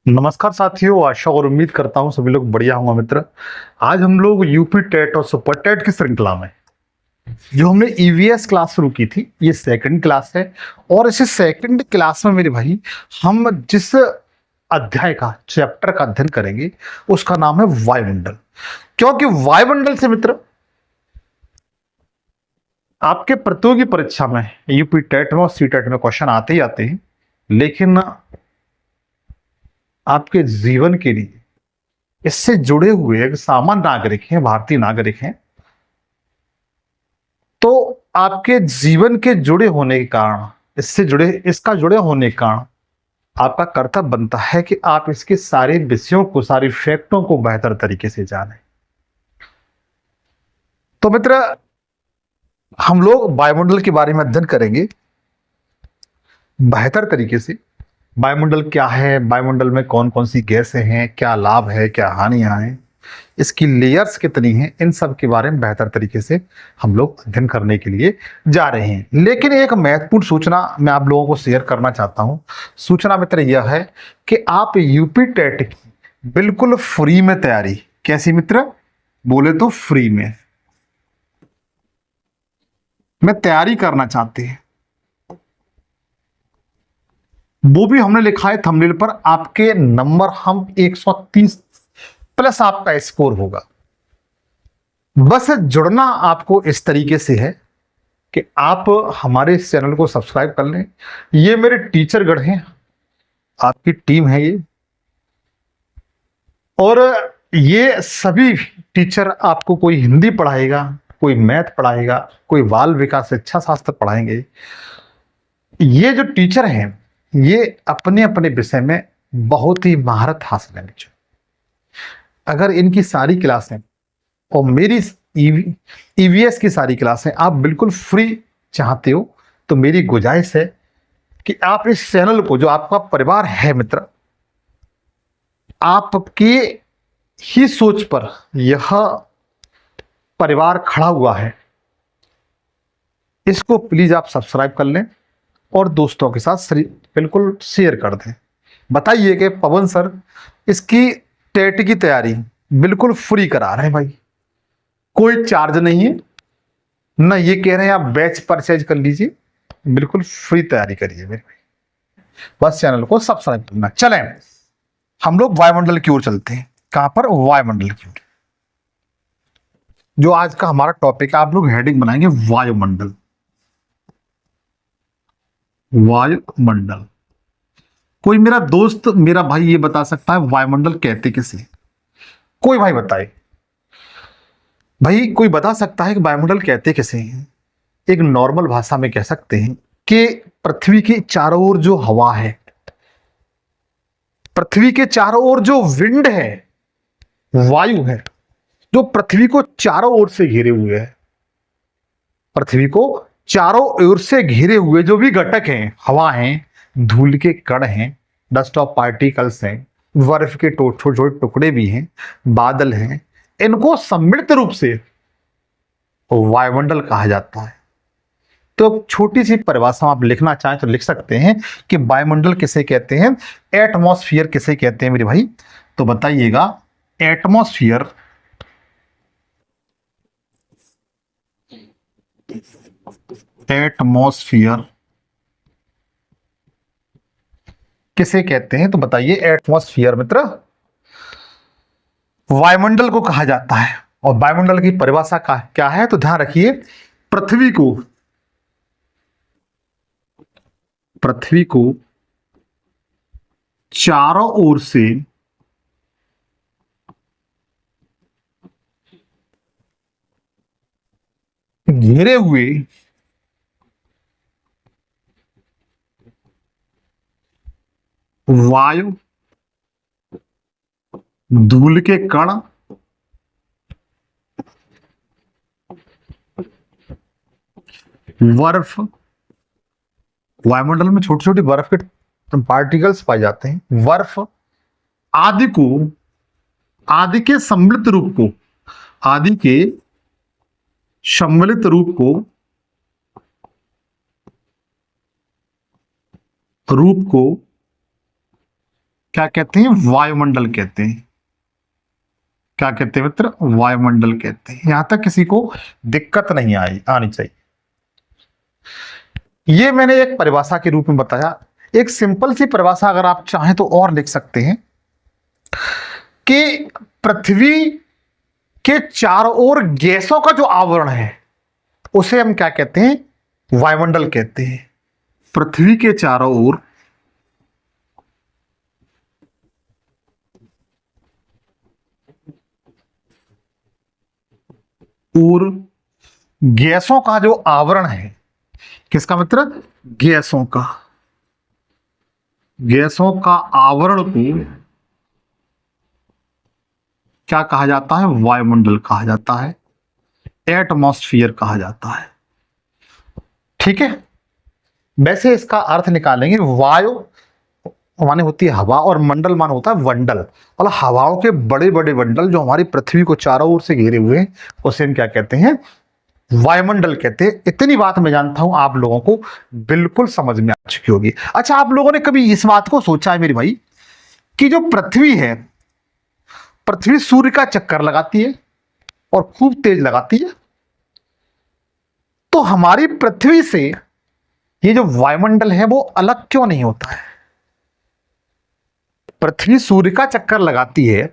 नमस्कार साथियों, आशा और उम्मीद करता हूं सभी लोग बढ़िया होंगे मित्र। आज हम लोग यूपी टेट और सुपर टेट की श्रृंखला में जो हमने ईवीएस क्लास शुरू की थी, ये सेकंड क्लास है। और इसी सेकंड क्लास में मेरे भाई हम जिस अध्याय का चैप्टर का अध्ययन करेंगे उसका नाम है वायुमंडल। क्योंकि वायुमंडल से मित्र आपके प्रतियोगी परीक्षा में यूपी टेट में और सी टेट में क्वेश्चन आते ही आते हैं, लेकिन आपके जीवन के लिए इससे जुड़े हुए एक सामान्य नागरिक हैं, भारतीय नागरिक हैं, तो आपके जीवन के जुड़े होने के कारण इसका जुड़े होने के कारण आपका कर्तव्य बनता है कि आप इसके सारे विषयों को, सारी फैक्टों को बेहतर तरीके से जानें। तो मित्र, हम लोग वायुमंडल के बारे में अध्ययन करेंगे बेहतर तरीके से। वायुमंडल क्या है, वायुमंडल में कौन कौन सी गैसें हैं, क्या लाभ है, क्या हानियां हैं, इसकी लेयर्स कितनी हैं, इन सब के बारे में बेहतर तरीके से हम लोग अध्ययन करने के लिए जा रहे हैं। लेकिन एक महत्वपूर्ण सूचना मैं आप लोगों को शेयर करना चाहता हूं। सूचना मित्र यह है कि आप यूपी टेट की बिल्कुल फ्री में तैयारी, कैसी मित्र, बोले तो फ्री में तैयारी करना चाहते हैं, वो भी हमने लिखा है थंबनेल पर। आपके नंबर हम 130 प्लस आपका स्कोर होगा। बस जुड़ना आपको इस तरीके से है कि आप हमारे इस चैनल को सब्सक्राइब कर लें। ये मेरे टीचरगण हैं, आपकी टीम है ये, और ये सभी टीचर आपको कोई हिंदी पढ़ाएगा, कोई मैथ पढ़ाएगा, कोई बाल विकास शिक्षा शास्त्र पढ़ाएंगे। ये जो टीचर हैं ये अपने अपने विषय में बहुत ही महारत हासिल है। अगर इनकी सारी क्लासें और मेरी ईवीएस की सारी क्लासें आप बिल्कुल फ्री चाहते हो, तो मेरी गुजारिश है कि आप इस चैनल को, जो आपका परिवार है मित्र, आपके ही सोच पर यह परिवार खड़ा हुआ है, इसको प्लीज आप सब्सक्राइब कर लें और दोस्तों के साथ बिल्कुल शेयर कर दें। बताइए कि पवन सर इसकी टेट की तैयारी बिल्कुल फ्री करा रहे हैं भाई, कोई चार्ज नहीं है ना, ये कह रहे हैं आप बैच परचेज कर लीजिए, बिल्कुल फ्री तैयारी करिए मेरे भाई। बस चैनल को सब्सक्राइब करना। चलें हम लोग वायुमंडल की ओर चलते हैं। कहां पर? वायुमंडल की ओर। जो आज का हमारा टॉपिक है, आप लोग हेडिंग बनाएंगे वायुमंडल। वायुमंडल। कोई मेरा दोस्त, मेरा भाई ये बता सकता है वायुमंडल कहते किसे? कोई भाई बताए भाई, कोई बता सकता है कि वायुमंडल कहते किसे हैं? एक नॉर्मल भाषा में कह सकते हैं कि पृथ्वी के चारों ओर जो हवा है, पृथ्वी के चारों ओर जो विंड है, वायु है, जो पृथ्वी को चारों ओर से घेरे हुए है, पृथ्वी को चारों ओर से घेरे हुए जो भी घटक हैं, हवा हैं, धूल के कण हैं, डस्ट ऑफ पार्टिकल्स हैं, बर्फ के छोटे छोटे टुकड़े भी हैं, बादल हैं, इनको सम्मिलित रूप से वायुमंडल कहा जाता है। तो छोटी सी परिभाषा आप लिखना चाहें तो लिख सकते हैं कि वायुमंडल किसे कहते हैं, एटमॉस्फेयर किसे कहते हैं मेरे भाई? तो बताइएगा, एटमॉस्फेयर एटमॉस्फेयर किसे कहते हैं? तो बताइए, एटमॉस्फेयर मित्र वायुमंडल को कहा जाता है। और वायुमंडल की परिभाषा का क्या है? तो ध्यान रखिए, पृथ्वी को चारों ओर से घेरे हुए वायु, धूल के कण, बर्फ, वायुमंडल में छोटी छोटी बर्फ के पार्टिकल्स पाए जाते हैं, बर्फ आदि को, आदि के सम्मिलित रूप को, आदि के सम्मिलित रूप को क्या कहते हैं? वायुमंडल कहते हैं। क्या कहते हैं मित्र? वायुमंडल कहते हैं। यहां तक किसी को दिक्कत नहीं आनी चाहिए। ये मैंने एक परिभाषा के रूप में बताया। एक सिंपल सी परिभाषा अगर आप चाहें तो और लिख सकते हैं कि पृथ्वी के चारों ओर गैसों का जो आवरण है उसे हम क्या कहते हैं? वायुमंडल कहते हैं। पृथ्वी के चारों ओर और गैसों का जो आवरण है, किसका मित्र? गैसों का। गैसों का आवरण को क्या कहा जाता है? वायुमंडल कहा जाता है, एटमॉस्फियर कहा जाता है। ठीक है। वैसे इसका अर्थ निकालेंगे, वायु माने होती है हवा और मंडल मान होता है वंडल, और हवाओं के बड़े बड़े बंडल जो हमारी पृथ्वी को चारों ओर से घेरे हुए हैं उसे हम क्या कहते हैं? वायुमंडल कहते हैं। इतनी बात मैं जानता हूं आप लोगों को बिल्कुल समझ में आ चुकी होगी। अच्छा, आप लोगों ने कभी इस बात को सोचा है मेरे भाई कि जो पृथ्वी है, पृथ्वी सूर्य का चक्कर लगाती है और खूब तेज लगाती है, तो हमारी पृथ्वी से ये जो वायुमंडल है वो अलग क्यों नहीं होता है? पृथ्वी सूर्य का चक्कर लगाती है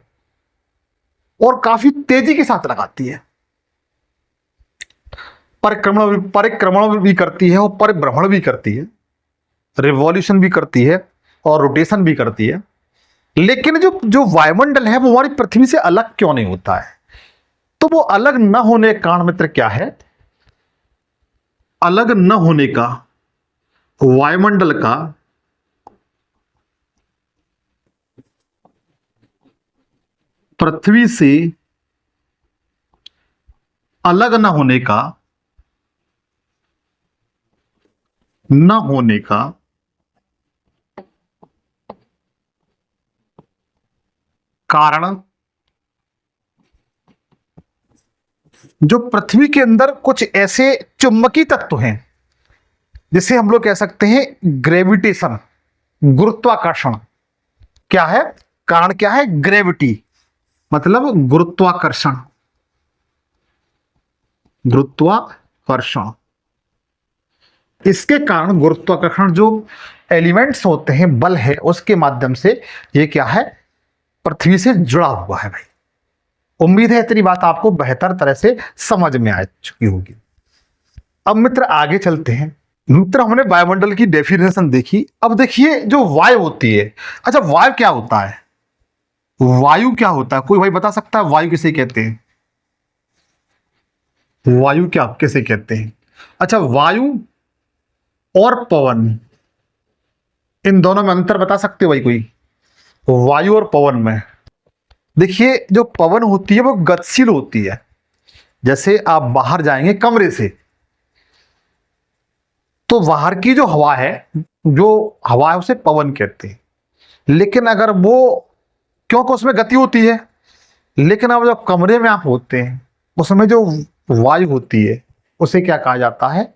और काफी तेजी के साथ लगाती है, परिक्रमण भी करती है और परिभ्रमण भी करती है, रिवॉल्यूशन भी करती है और रोटेशन भी करती है। लेकिन जो जो वायुमंडल है वो हमारी पृथ्वी से अलग क्यों नहीं होता है? तो वो अलग न होने का कारण मित्र क्या है? अलग न होने का वायुमंडल का पृथ्वी से अलग न होने का कारण जो पृथ्वी के अंदर कुछ ऐसे चुंबकीय तत्व हैं जिसे हम लोग कह सकते हैं ग्रेविटेशन, गुरुत्वाकर्षण। क्या है कारण? क्या है? ग्रेविटी मतलब गुरुत्वाकर्षण। गुरुत्वाकर्षण, इसके कारण गुरुत्वाकर्षण जो एलिमेंट्स होते हैं, बल है, उसके माध्यम से ये क्या है? पृथ्वी से जुड़ा हुआ है भाई। उम्मीद है इतनी बात आपको बेहतर तरह से समझ में आ चुकी होगी। अब मित्र आगे चलते हैं। मित्र हमने वायुमंडल की डेफिनेशन देखी। अब देखिए जो वायु होती है, अच्छा वायु क्या होता है? वायु क्या होता है? कोई भाई बता सकता है वायु किसे कहते हैं? वायु क्या किसे कहते हैं? अच्छा, वायु और पवन, इन दोनों में अंतर बता सकते हो भाई कोई? वायु और पवन में देखिए, जो पवन होती है वो गतिशील होती है। जैसे आप बाहर जाएंगे कमरे से तो बाहर की जो हवा है, उसे पवन कहते हैं। लेकिन अगर वो, क्योंकि उसमें गति होती है, लेकिन अब जब कमरे में आप होते हैं उसमें जो वायु होती है उसे क्या कहा जाता है?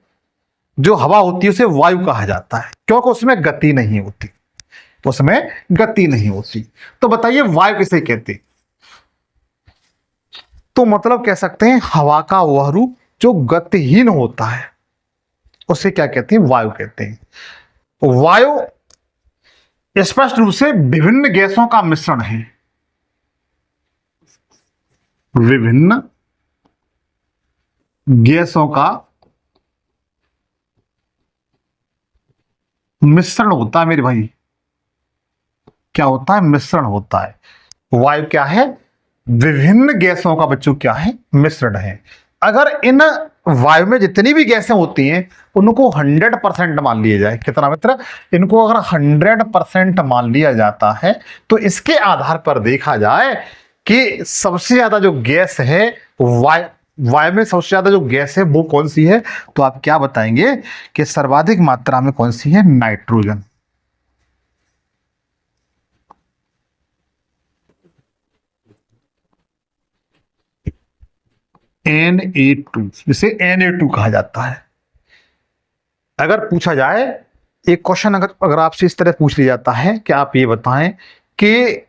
जो हवा होती है उसे वायु कहा जाता है, क्योंकि उसमें गति नहीं होती। उसमें गति नहीं होती। तो बताइए वायु किसे कहते हैं? तो मतलब कह सकते हैं हवा का वह रूप जो गतिहीन होता है उसे क्या कहते हैं? वायु कहते हैं। वायु स्पष्ट रूप से विभिन्न गैसों का मिश्रण है। विभिन्न गैसों का मिश्रण होता है मेरे भाई। क्या होता है? मिश्रण होता है। वायु क्या है? विभिन्न गैसों का बच्चों क्या है? मिश्रण है। अगर इन वायु में जितनी भी गैसें होती हैं उनको 100% मान लिया जाए, कितना मित्र? इनको अगर 100% मान लिया जाता है तो इसके आधार पर देखा जाए कि सबसे ज्यादा जो गैस है वायु में सबसे ज्यादा जो गैस है वो कौन सी है? तो आप क्या बताएंगे कि सर्वाधिक मात्रा में कौन सी है? नाइट्रोजन। Na2, जिसे Na2 कहा जाता है। अगर पूछा जाए एक क्वेश्चन, अगर आपसे इस तरह पूछ लिया जाता है कि आप ये बताएं कि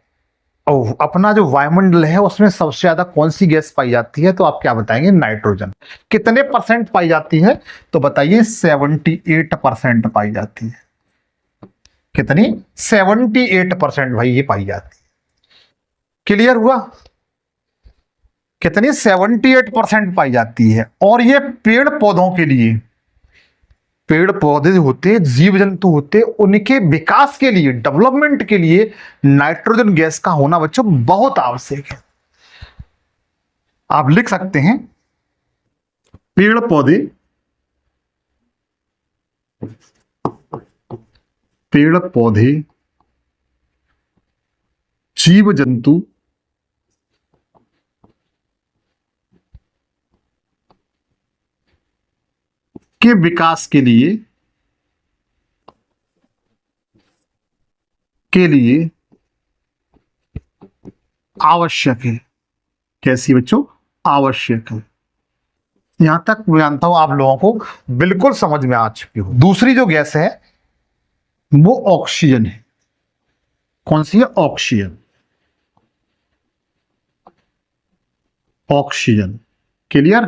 अपना जो वायुमंडल है उसमें सबसे ज्यादा कौन सी गैस पाई जाती है, तो आप क्या बताएंगे? नाइट्रोजन। कितने परसेंट पाई जाती है? तो बताइए 78% पाई जाती है। कितनी? 78% भाई ये पाई जाती है। क्लियर हुआ? कितनी? 78% पाई जाती है। और ये पेड़ पौधों के लिए, पेड़ पौधे जो होते हैं, जीव जंतु होते हैं, उनके विकास के लिए, डेवलपमेंट के लिए नाइट्रोजन गैस का होना बच्चों बहुत आवश्यक है। आप लिख सकते हैं पेड़ पौधे, पेड़ पौधे, जीव जंतु के विकास के लिए आवश्यक है। कैसी बच्चों? आवश्यक है। यहां तक मैं जानता हूं आप लोगों को बिल्कुल समझ में आ चुकी हो। दूसरी जो गैस है वो ऑक्सीजन है। कौन सी है? ऑक्सीजन। ऑक्सीजन। क्लियर?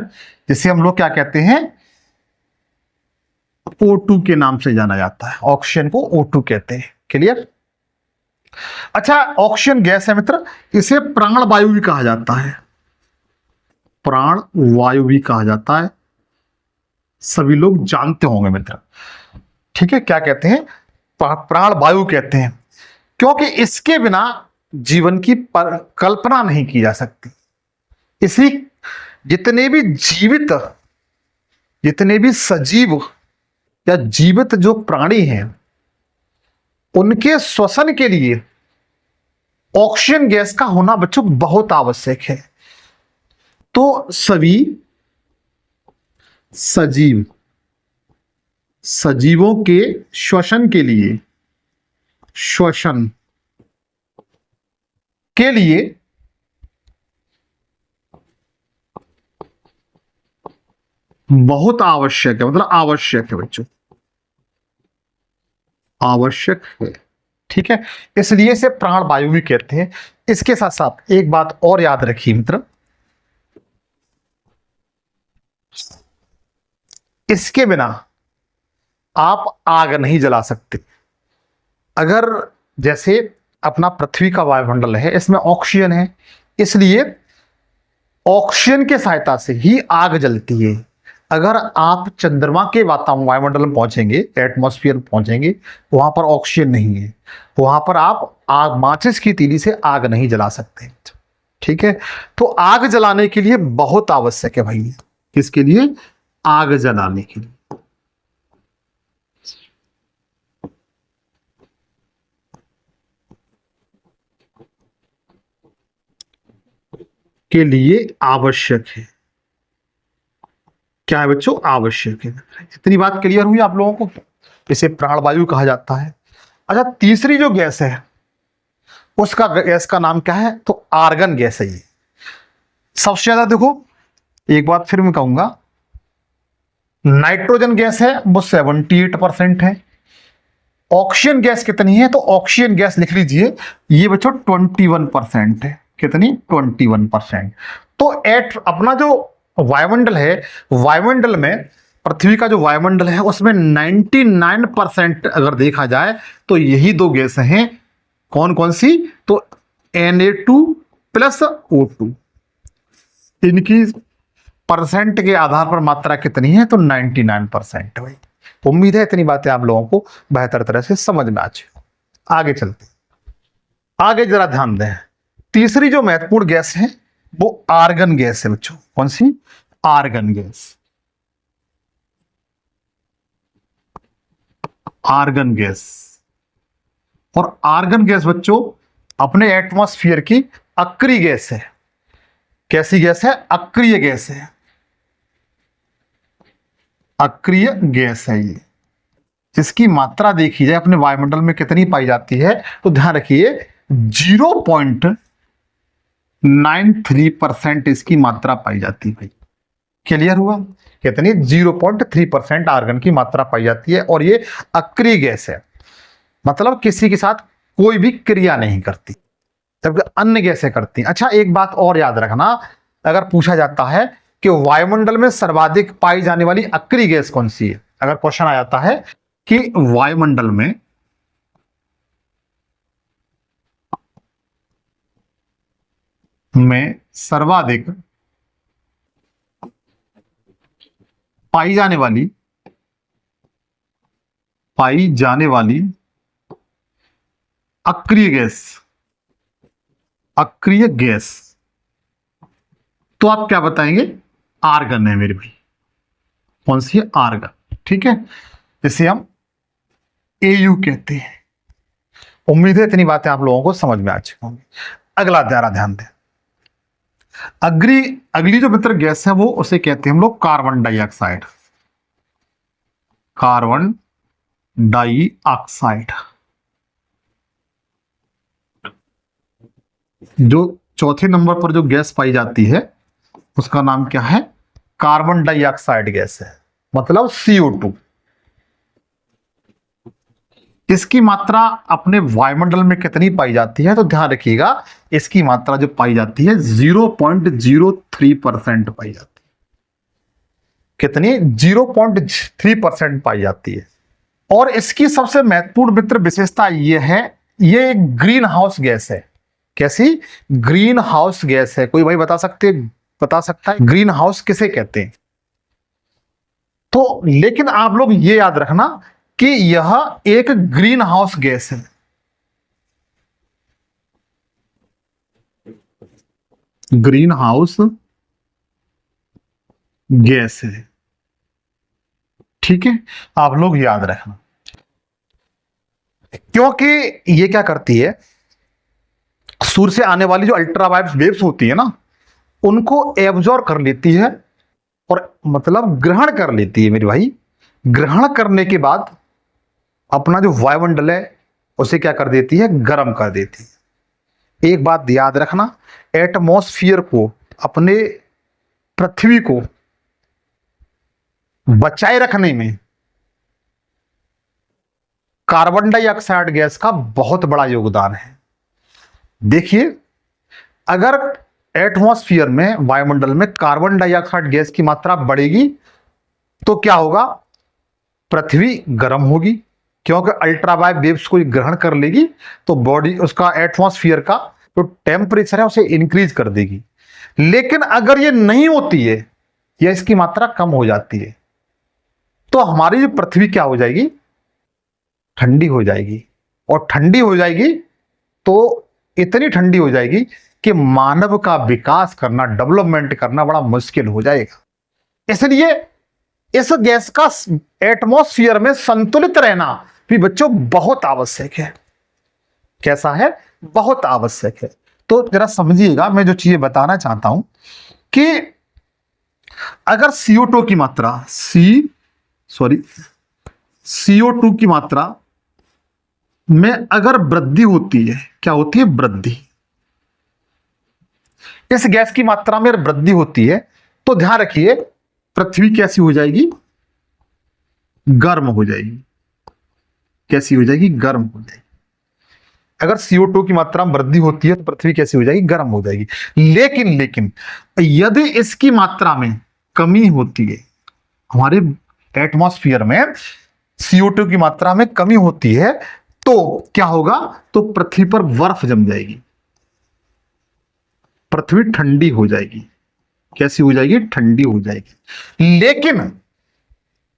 जिसे हम लोग क्या कहते हैं? O2 के नाम से जाना जाता है। ऑक्सीजन को O2 कहते हैं। क्लियर? अच्छा, ऑक्सीजन गैस है मित्र, इसे प्राण वायु भी कहा जाता है। प्राण वायु भी कहा जाता है। सभी लोग जानते होंगे मित्र। ठीक है? क्या कहते हैं? प्राण वायु कहते हैं, क्योंकि इसके बिना जीवन की कल्पना नहीं की जा सकती। इसी जितने भी जीवित, जितने भी सजीव या जीवित जो प्राणी हैं, उनके श्वसन के लिए ऑक्सीजन गैस का होना बच्चों बहुत आवश्यक है। तो सभी सजीव, सजीवों के श्वसन के लिए, श्वसन के लिए बहुत आवश्यक है, मतलब आवश्यक है बच्चों, आवश्यक है। ठीक है? इसलिए इसे प्राण वायु भी कहते हैं। इसके साथ साथ एक बात और याद रखिए मित्र, इसके बिना आप आग नहीं जला सकते। अगर जैसे अपना पृथ्वी का वायुमंडल है, इसमें ऑक्सीजन है, इसलिए ऑक्सीजन के सहायता से ही आग जलती है। अगर आप चंद्रमा के वातावरण वायुमंडल में पहुंचेंगे, एटमॉस्फेयर में पहुंचेंगे, वहां पर ऑक्सीजन नहीं है, वहां पर आप आग, माचिस की तीली से आग नहीं जला सकते। ठीक है? तो आग जलाने के लिए बहुत आवश्यक है भाई। किसके लिए? आग जलाने के लिए। के लिए आवश्यक है। क्या है बच्चों? आवश्यक है। इतनी बात क्लियर हुई आप लोगों को? इसे प्राणवायु कहा जाता है। अच्छा, तीसरी जो गैस है उसका गैस का नाम क्या है? तो आर्गन गैस है। ये सबसे ज्यादा, देखो एक बात फिर मैं कहूंगा, नाइट्रोजन गैस है वो 78% है। ऑक्सीजन गैस कितनी है? तो ऑक्सीजन गैस लिख लीजिए, ये बच्चों 21% है। कितनी? 21%। तो एट अपना जो वायुमंडल है, वायुमंडल में, पृथ्वी का जो वायुमंडल है उसमें 99% अगर देखा जाए तो यही दो गैस हैं। कौन कौन सी? तो Na2 प्लस O2। इनकी परसेंट के आधार पर मात्रा कितनी है? तो 99% भाई। उम्मीद है इतनी बातें आप लोगों को बेहतर तरह से समझ में आ जाए। आगे चलते, आगे जरा ध्यान दें। तीसरी जो महत्वपूर्ण गैस है वो आर्गन गैस है बच्चों। कौन सी? Argon gas. Argon gas. और आर्गन गैस बच्चों अपने एटमॉस्फेयर की अक्रिय गैस है। कैसी गैस है? अक्रिय गैस है। अक्रिय गैस है ये। इसकी मात्रा देखी जाए अपने वायुमंडल में कितनी पाई जाती है, तो ध्यान रखिए 0.93% इसकी मात्रा पाई जाती है भाई। क्लियर हुआ? कितनी? 0.3% आर्गन की मात्रा पाई जाती है। और ये अक्रिय गैस है, मतलब किसी के साथ कोई भी क्रिया नहीं करती, जबकि अन्य गैसें करती हैं। अच्छा, एक बात और याद रखना, अगर पूछा जाता है कि वायुमंडल में सर्वाधिक पाई जाने वाली अक्रिय गैस कौन सी है, अगर क्वेश्चन आ जाता है कि वायुमंडल में सर्वाधिक पाई जाने वाली अक्रिय गैस, तो आप क्या बताएंगे? आर्गन है मेरे भाई। कौन सी है? आर्गन। ठीक है, इसे हम एयू कहते हैं। उम्मीद है इतनी बातें आप लोगों को समझ में आ चुकी होंगी। अगला जरा ध्यान दें। अगली जो मित्र गैस है वो उसे कहते हैं हम लोग कार्बन डाइऑक्साइड। कार्बन डाइऑक्साइड जो चौथे नंबर पर जो गैस पाई जाती है उसका नाम क्या है? कार्बन डाइऑक्साइड गैस है, मतलब CO2। इसकी मात्रा अपने वायुमंडल में कितनी पाई जाती है? तो ध्यान रखिएगा, इसकी मात्रा जो पाई जाती है 0.03% पाई जाती है। कितनी? 0.3% पाई जाती है। और इसकी सबसे महत्वपूर्ण मित्र विशेषता यह है, ये एक ग्रीन हाउस गैस है। कैसी? ग्रीन हाउस गैस है। कोई भाई बता सकता है ग्रीन हाउस किसे कहते हैं? तो लेकिन आप लोग ये याद रखना कि यह एक ग्रीन हाउस गैस है। ग्रीन हाउस गैस है, ठीक है, आप लोग याद रखना। क्योंकि ये क्या करती है, सूर्य से आने वाली जो अल्ट्रावायलेट वेव्स होती है ना, उनको एब्जॉर्ब कर लेती है, और मतलब ग्रहण कर लेती है मेरे भाई। ग्रहण करने के बाद अपना जो वायुमंडल है उसे क्या कर देती है? गर्म कर देती है। एक बात याद रखना, एटमॉस्फेयर को, अपने पृथ्वी को बचाए रखने में कार्बन डाइऑक्साइड गैस का बहुत बड़ा योगदान है। देखिए, अगर एटमॉस्फेयर में, वायुमंडल में कार्बन डाइऑक्साइड गैस की मात्रा बढ़ेगी तो क्या होगा? पृथ्वी गर्म होगी, क्योंकि अल्ट्रावायलेट वेव्स को ग्रहण कर लेगी, तो बॉडी, उसका एटमॉस्फेयर का जो टेम्परेचर है उसे इंक्रीज कर देगी। लेकिन अगर ये नहीं होती है या इसकी मात्रा कम हो जाती है, तो हमारी जो पृथ्वी क्या हो जाएगी? ठंडी हो जाएगी। और ठंडी हो जाएगी तो इतनी ठंडी हो जाएगी कि मानव का विकास करना, डेवलपमेंट करना बड़ा मुश्किल हो जाएगा। इसलिए इस गैस का एटमॉस्फेयर में संतुलित रहना भी बच्चों बहुत आवश्यक है। कैसा है? बहुत आवश्यक है। तो जरा समझिएगा, मैं जो चीजें बताना चाहता हूं कि अगर CO2 की मात्रा CO2 की मात्रा में अगर वृद्धि होती है, क्या होती है? वृद्धि। इस गैस की मात्रा में वृद्धि होती है तो ध्यान रखिए, पृथ्वी कैसी हो जाएगी? गर्म हो जाएगी। कैसी हो जाएगी? गर्म हो जाएगी। अगर CO2 की मात्रा में वृद्धि होती है तो पृथ्वी कैसी हो जाएगी? गर्म हो जाएगी। लेकिन यदि इसकी मात्रा में कमी होती है, हमारे एटमॉस्फेयर में CO2 की मात्रा में कमी होती है, तो क्या होगा? तो पृथ्वी पर बर्फ जम जाएगी, पृथ्वी ठंडी हो जाएगी। कैसी हो जाएगी? ठंडी हो जाएगी। लेकिन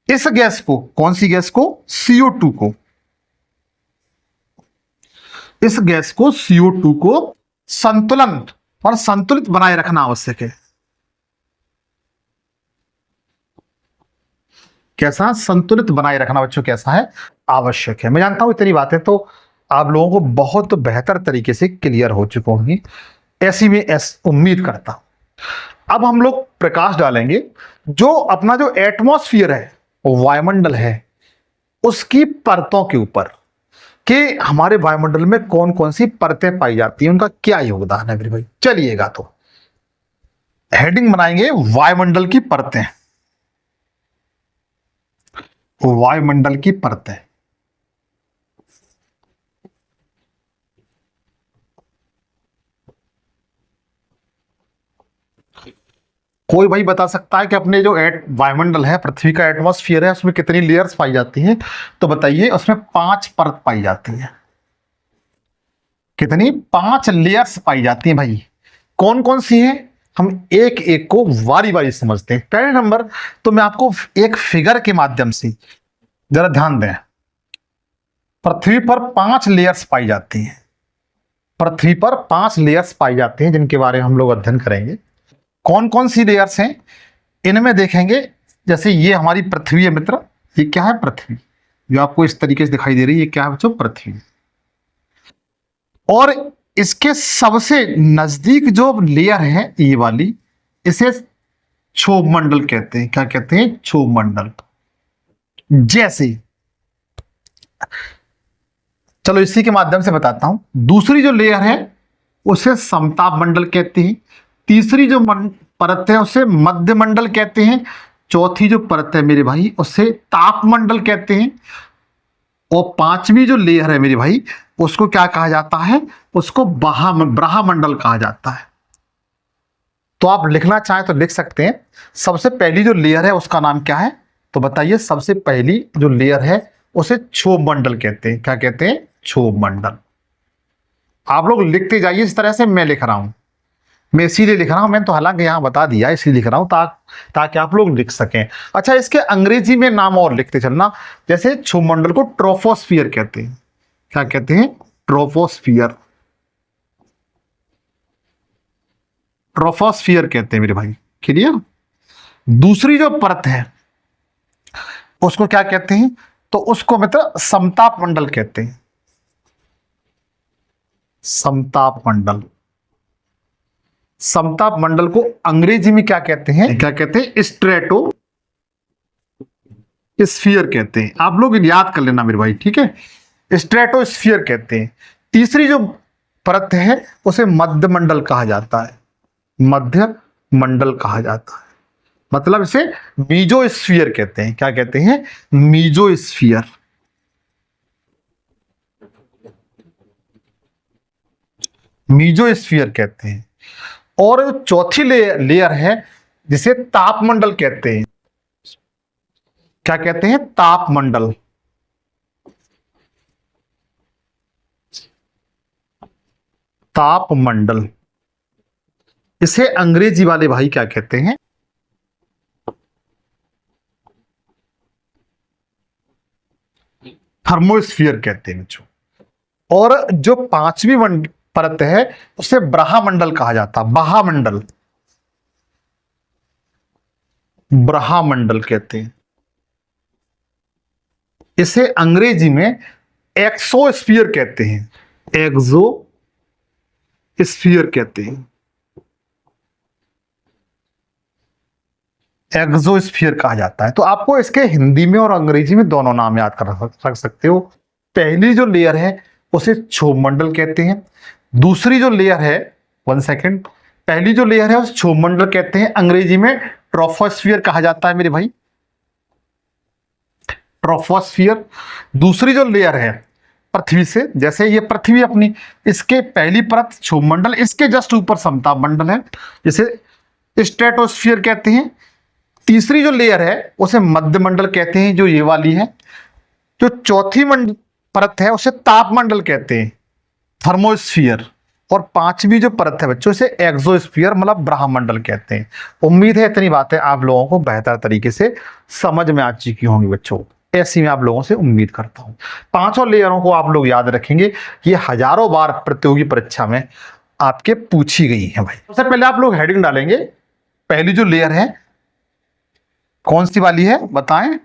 इस गैस को, कौन सी गैस को? CO2 को, इस गैस को, CO2 को संतुलन और संतुलित बनाए रखना आवश्यक है। कैसा? संतुलित बनाए रखना बच्चों कैसा है? आवश्यक है। मैं जानता हूं इतनी बातें तो आप लोगों को बहुत बेहतर तरीके से क्लियर हो चुकी होंगी, ऐसी में उम्मीद करता हूं। अब हम लोग प्रकाश डालेंगे जो अपना जो एटमॉस्फेयर है, वायुमंडल है, उसकी परतों के ऊपर, कि हमारे वायुमंडल में कौन कौन सी परतें पाई जाती हैं, उनका क्या योगदान है मेरे भाई। चलिएगा, तो हेडिंग बनाएंगे वायुमंडल की परतें। वायुमंडल की परतें। कोई भाई बता सकता है कि अपने जो वायुमंडल है, पृथ्वी का एटमॉस्फेयर है, उसमें कितनी लेयर्स पाई जाती हैं? तो बताइए, उसमें 5 परत पाई जाती है। कितनी? 5 लेयर्स पाई जाती हैं भाई। कौन कौन सी है? हम एक एक को बारी बारी समझते हैं। पहले नंबर तो मैं आपको एक फिगर के माध्यम से जरा ध्यान दें। पृथ्वी पर 5 लेयर्स पाई जाती हैं। पृथ्वी पर 5 लेयर्स पाई जाती हैं, जिनके बारे में हम लोग अध्ययन करेंगे। कौन कौन सी लेयर्स हैं इनमें देखेंगे। जैसे ये हमारी पृथ्वी है मित्र, ये क्या है? पृथ्वी। जो आपको इस तरीके से दिखाई दे रही है, ये क्या है बच्चों? पृथ्वी। और इसके सबसे नजदीक जो लेयर है ये वाली, इसे क्षोभ मंडल कहते हैं। क्या कहते हैं? क्षोभ मंडल। जैसे, चलो इसी के माध्यम से बताता हूं। दूसरी जो लेयर है उसे समताप मंडल कहते हैं। तीसरी जो परत है उसे मध्य मंडल कहते हैं। चौथी जो परत है मेरे भाई उसे ताप मंडल कहते हैं। और पांचवी जो लेयर है मेरे भाई, उसको क्या कहा जाता है? उसको ब्रह्मंडल कहा जाता है। तो आप लिखना चाहें तो लिख सकते हैं। सबसे पहली जो लेयर है उसका नाम क्या है? तो बताइए, सबसे पहली जो लेयर है उसे क्षोभ मंडल कहते हैं। क्या कहते हैं? क्षोभ मंडल। आप लोग लिखते जाइए इस तरह से। मैं लिख रहा हूं, मैं इसीलिए लिख रहा हूं। मैं तो हालांकि यहां बता दिया, इसलिए लिख रहा हूं ताकि आप लोग लिख सकें। अच्छा, इसके अंग्रेजी में नाम और लिखते चलना। जैसे क्षोभ मंडल को ट्रोपोस्फियर कहते हैं। क्या कहते हैं? ट्रोपोस्फियर। ट्रोपोस्फियर कहते हैं मेरे भाई। क्लियर? दूसरी जो परत है उसको क्या कहते हैं? तो उसको मतलब समताप मंडल कहते हैं। समताप मंडल। समताप मंडल को अंग्रेजी में क्या कहते हैं? क्या कहते हैं? स्ट्रेटो स्फीयर कहते हैं। आप लोग याद कर लेना मेरे भाई, ठीक है? स्ट्रेटो स्फीयर कहते हैं। तीसरी जो परत है उसे मध्य मंडल कहा जाता है। मध्य मंडल कहा जाता है। मतलब इसे मीजोस्फीयर कहते हैं। क्या कहते हैं? मीजोस्फीयर। मीजोस्फीयर कहते हैं। और चौथी लेयर है जिसे तापमंडल कहते हैं। क्या कहते हैं? तापमंडल। तापमंडल। इसे अंग्रेजी वाले भाई क्या कहते हैं? थर्मोस्फीयर कहते हैं बच्चों। और जो पांचवी परत है उसे ब्रह्मंडल कहा जाता है। ब्रह्मंडल। ब्रह्मंडल कहते हैं। इसे अंग्रेजी में एक्सोस्फीयर कहते हैं। एक्सो स्फीयर कहते हैं। एक्सोस्फीयर कहा जाता है। तो आपको इसके हिंदी में और अंग्रेजी में दोनों नाम याद कर रख सकते हो। पहली जो लेयर है उसे क्षोभ मंडल कहते हैं। दूसरी जो लेयर है, 1 सेकेंड, पहली जो लेयर है उसे क्षोभ मंडल कहते हैं। अंग्रेजी में ट्रोपोस्फियर कहा जाता है मेरे भाई। ट्रोपोस्फियर। दूसरी जो लेयर है पृथ्वी से, जैसे ये पृथ्वी अपनी, इसके पहली परत क्षोभ मंडल, इसके जस्ट ऊपर समताप मंडल है, जिसे स्ट्रेटोस्फियर कहते हैं। तीसरी जो लेयर है उसे मध्य मंडल कहते हैं, जो ये वाली है। जो चौथी परत है उसे तापमंडल कहते हैं, थर्मोस्फियर। और पांचवी जो परत है बच्चों, इसे एक्सोस्फियर मतलब ब्रह्मंडल कहते हैं। उम्मीद है इतनी बातें आप लोगों को बेहतर तरीके से समझ में आ चुकी होंगी बच्चों। ऐसी मैं आप लोगों से उम्मीद करता हूं। पांचों लेयरों को आप लोग याद रखेंगे, ये हजारों बार प्रतियोगी परीक्षा में आपके पूछी गई है भाई। सबसे पहले आप लोग हेडिंग डालेंगे। पहली जो लेयर है कौन सी वाली है बताएं?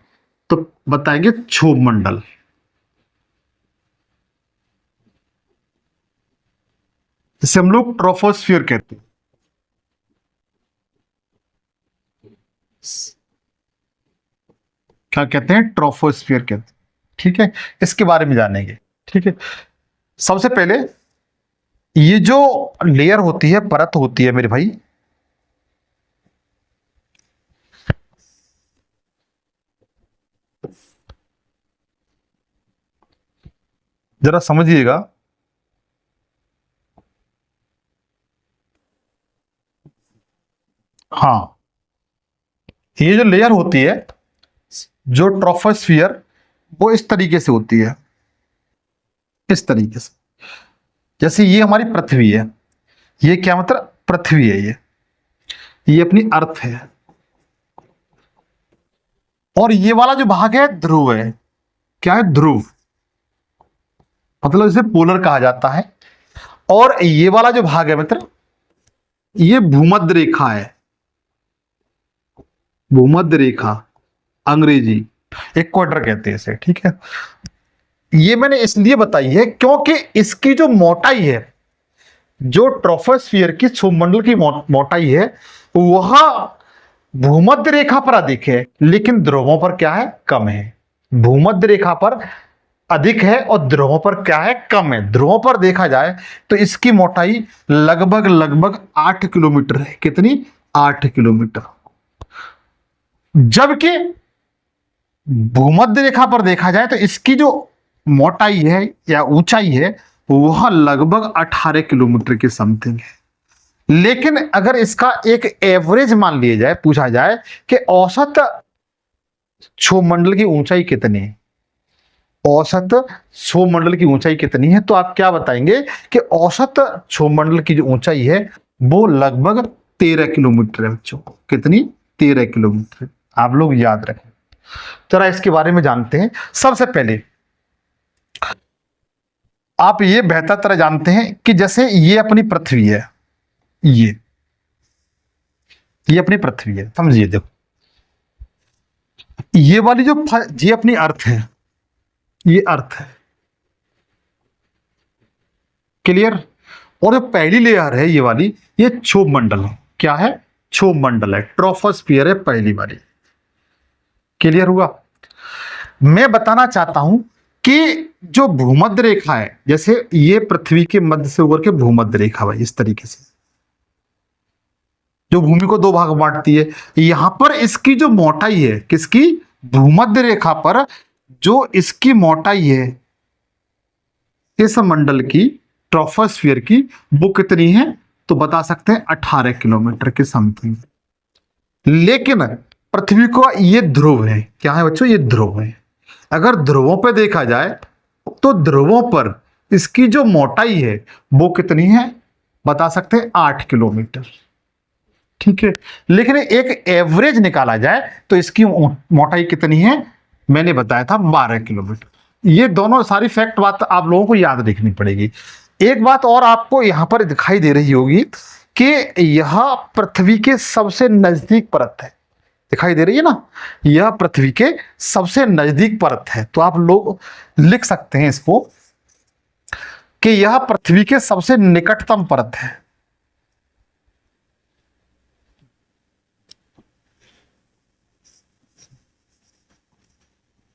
तो बताएंगे क्षोभ मंडल। इसे हम लोग ट्रोपोस्फियर कहते हैं। क्या कहते हैं? ट्रोपोस्फियर कहते हैं। ठीक है, इसके बारे में जानेंगे। ठीक है, सबसे पहले ये जो लेयर होती है, परत होती है मेरे भाई, जरा समझिएगा। हाँ, ये जो लेयर होती है, जो ट्रोपोस्फियर, वो इस तरीके से होती है, इस तरीके से। जैसे ये हमारी पृथ्वी है, ये क्या मतलब पृथ्वी है, ये अपनी अर्थ है, और ये वाला जो भाग है ध्रुव है। क्या है? ध्रुव, मतलब इसे पोलर कहा जाता है। और ये वाला जो भाग है मित्र, ये भूमध्य रेखा है, भूमध्य रेखा, अंग्रेजी इक्वेटर कहते हैं इसे, ठीक है। ये मैंने इसलिए बताई है क्योंकि इसकी जो मोटाई है, जो ट्रोपोस्फियर की क्षुमंडल की मोटाई है, वह भूमध्य रेखा पर अधिक है, लेकिन ध्रुवों पर क्या है? कम है। भूमध्य रेखा पर अधिक है और ध्रुवों पर क्या है? कम है। ध्रुवों पर देखा जाए तो इसकी मोटाई लगभग लगभग 8 किलोमीटर है। कितनी? 8 किलोमीटर। जबकि भूमध्य रेखा पर देखा जाए तो इसकी जो मोटाई है या ऊंचाई है, वह लगभग 18 किलोमीटर की समथिंग है। लेकिन अगर इसका एक एवरेज मान लिया जाए, पूछा जाए कि औसत क्षोभमंडल की ऊंचाई कितनी है, औसत क्षोभमंडल की ऊंचाई कितनी है, तो आप क्या बताएंगे कि औसत क्षोभमंडल की जो ऊंचाई है वो लगभग 13 किलोमीटर है बच्चों। कितनी? 13 किलोमीटर। आप लोग याद रखें। जरा इसके बारे में जानते हैं। सबसे पहले आप ये बेहतर तरह जानते हैं कि जैसे ये अपनी पृथ्वी है, ये अपनी पृथ्वी है, समझिए। देखो, ये वाली जो ये अपनी अर्थ है, ये अर्थ है, क्लियर। और जो पहली लेयर है ये वाली, ये क्षोभ मंडल है। क्या है? क्षोभ मंडल है, ट्रोपोस्फियर है पहली वाली। क्लियर हुआ? मैं बताना चाहता हूं कि जो भूमध्य रेखा है, जैसे ये पृथ्वी के मध्य से होकर के भूमध्य रेखा है, इस तरीके से जो भूमि को दो भाग बांटती है, यहां पर इसकी जो मोटाई है, किसकी? भूमध्य रेखा पर जो इसकी मोटाई है इस मंडल की, ट्रोपोस्फियर की, वो कितनी है? तो बता सकते हैं 18 किलोमीटर के समथिंग। लेकिन पृथ्वी को ये ध्रुव है। क्या है बच्चों? ये ध्रुव है। अगर ध्रुवों पर देखा जाए तो ध्रुवों पर इसकी जो मोटाई है वो कितनी है? बता सकते हैं 8 किलोमीटर। ठीक है। लेकिन एक एवरेज निकाला जाए तो इसकी मोटाई कितनी है? मैंने बताया था 12 किलोमीटर। ये दोनों सारी फैक्ट बात आप लोगों को याद रखनी पड़ेगी। एक बात और आपको यहां पर दिखाई दे रही होगी कि यह पृथ्वी के सबसे नजदीक परत है। दिखाई दे रही है ना? यह पृथ्वी के सबसे नजदीक परत है। तो आप लोग लिख सकते हैं इसको कि यह पृथ्वी के सबसे निकटतम परत है।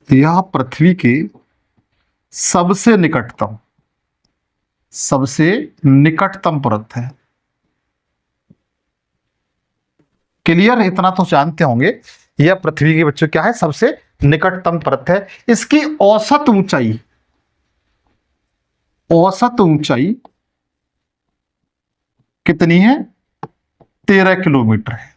यह पृथ्वी के सबसे निकटतम परत है। क्लियर? इतना तो जानते होंगे, यह पृथ्वी के बच्चों क्या है? सबसे निकटतम परत है। इसकी औसत ऊंचाई कितनी है? 13 किलोमीटर है।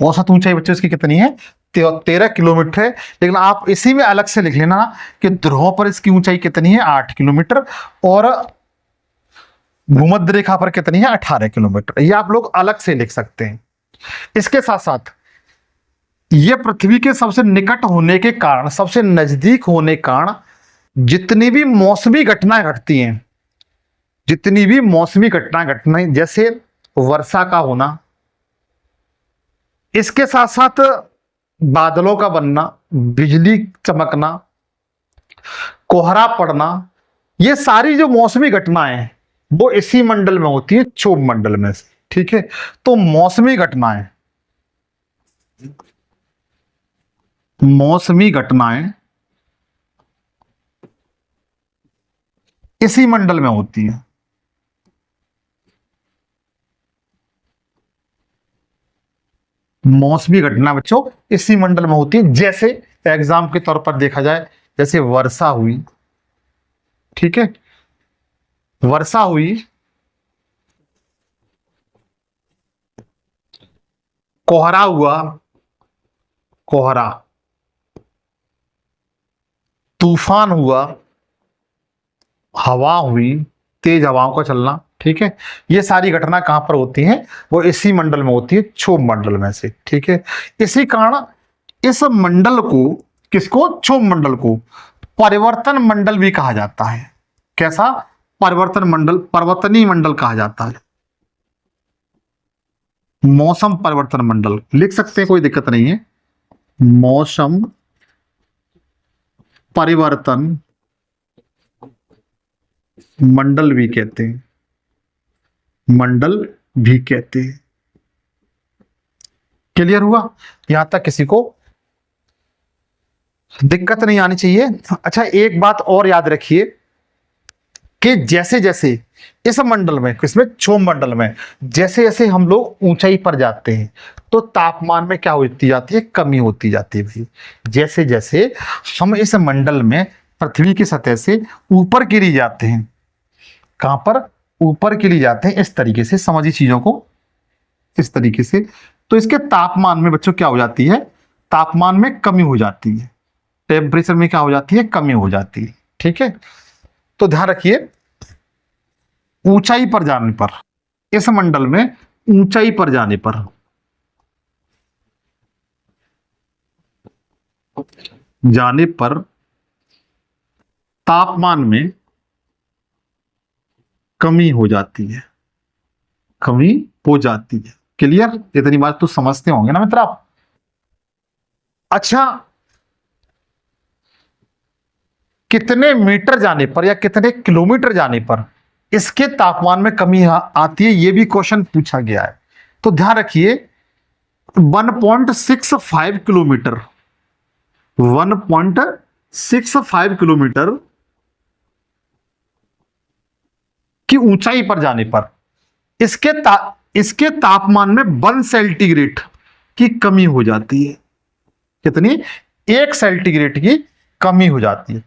औसत ऊंचाई बच्चों इसकी कितनी है? 13 किलोमीटर है। लेकिन आप इसी में अलग से लिख लेना कि ध्रुवों पर इसकी ऊंचाई कितनी है? 8 किलोमीटर, और भूमध्य रेखा पर कितनी है? 18 किलोमीटर। ये आप लोग अलग से लिख सकते हैं। इसके साथ साथ यह पृथ्वी के सबसे निकट होने के कारण, सबसे नजदीक होने के कारण, जितनी भी मौसमी घटनाएं घटती हैं, जितनी भी मौसमी घटनाएं जैसे वर्षा का होना, इसके साथ साथ बादलों का बनना, बिजली चमकना, कोहरा पड़ना, ये सारी जो मौसमी घटनाएं हैं वो इसी मंडल में होती है, क्षोभ मंडल में से। ठीक है। तो मौसमी घटनाएं इसी मंडल में होती है। मौसमी घटना बच्चों इसी मंडल में होती है। जैसे एग्जाम के तौर पर देखा जाए, जैसे वर्षा हुई, ठीक है, वर्षा हुई कोहरा हुआ, कोहरा, तूफान हुआ, हवा हुई, तेज हवाओं का चलना, ठीक है। ये सारी घटना कहां पर होती हैं? वो इसी मंडल में होती है, क्षोभ मंडल में से, ठीक है। इसी कारण इस मंडल को, किसको? क्षोभ मंडल को परिवर्तन मंडल भी कहा जाता है। कैसा? परिवर्तन मंडल, परिवर्तनीय मंडल कहा जाता है। मौसम परिवर्तन मंडल लिख सकते हैं, कोई दिक्कत नहीं है। मौसम परिवर्तन मंडल भी कहते हैं, मंडल भी कहते हैं। क्लियर हुआ? यहां तक किसी को दिक्कत नहीं आनी चाहिए। अच्छा, एक बात और याद रखिए कि जैसे जैसे इस मंडल में, किसमें? क्षोभ मंडल में, जैसे जैसे हम लोग ऊंचाई पर जाते हैं तो तापमान में क्या होती जाती है? कमी होती जाती है भाई। जैसे जैसे हम इस मंडल में पृथ्वी की सतह से ऊपर के लिए जाते हैं, कहां पर? ऊपर के लिए जाते हैं, इस तरीके से समझिए चीजों को, इस तरीके से, तो इसके तापमान में बच्चों क्या हो जाती है? तापमान में कमी हो जाती है, टेम्परेचर में क्या हो जाती है? कमी हो जाती है, ठीक है। तो ध्यान रखिए, ऊंचाई पर जाने पर, इस मंडल में ऊंचाई पर जाने पर, तापमान में कमी हो जाती है, कमी हो जाती है। क्लियर? इतनी बात तो समझते होंगे ना मित्र आप। अच्छा, कितने मीटर जाने पर या कितने किलोमीटर जाने पर इसके तापमान में कमी आती है, यह भी क्वेश्चन पूछा गया है। तो ध्यान रखिए, 1.65 किलोमीटर, 1.65 किलोमीटर की ऊंचाई पर जाने पर इसके तापमान में 1 सेंटीग्रेड की कमी हो जाती है। कितनी? 1 सेंटीग्रेड की कमी हो जाती है।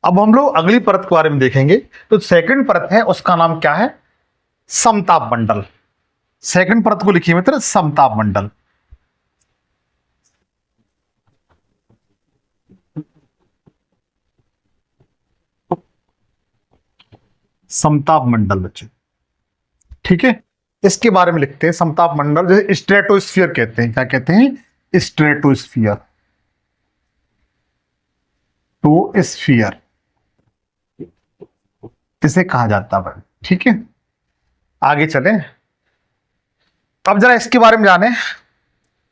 अब हम लोग अगली परत के बारे में देखेंगे। तो सेकंड परत है, उसका नाम क्या है? समताप मंडल। सेकंड परत को लिखिए मित्र, समताप मंडल। समताप मंडल बच्चे, ठीक है। इसके बारे में लिखते हैं, समताप मंडल, जैसे स्ट्रेटोस्फियर कहते हैं। क्या कहते हैं? स्ट्रेटोस्फियर, तो स्फीयर इसे कहा जाता है, ठीक है। आगे चले, अब जरा इसके बारे में जाने,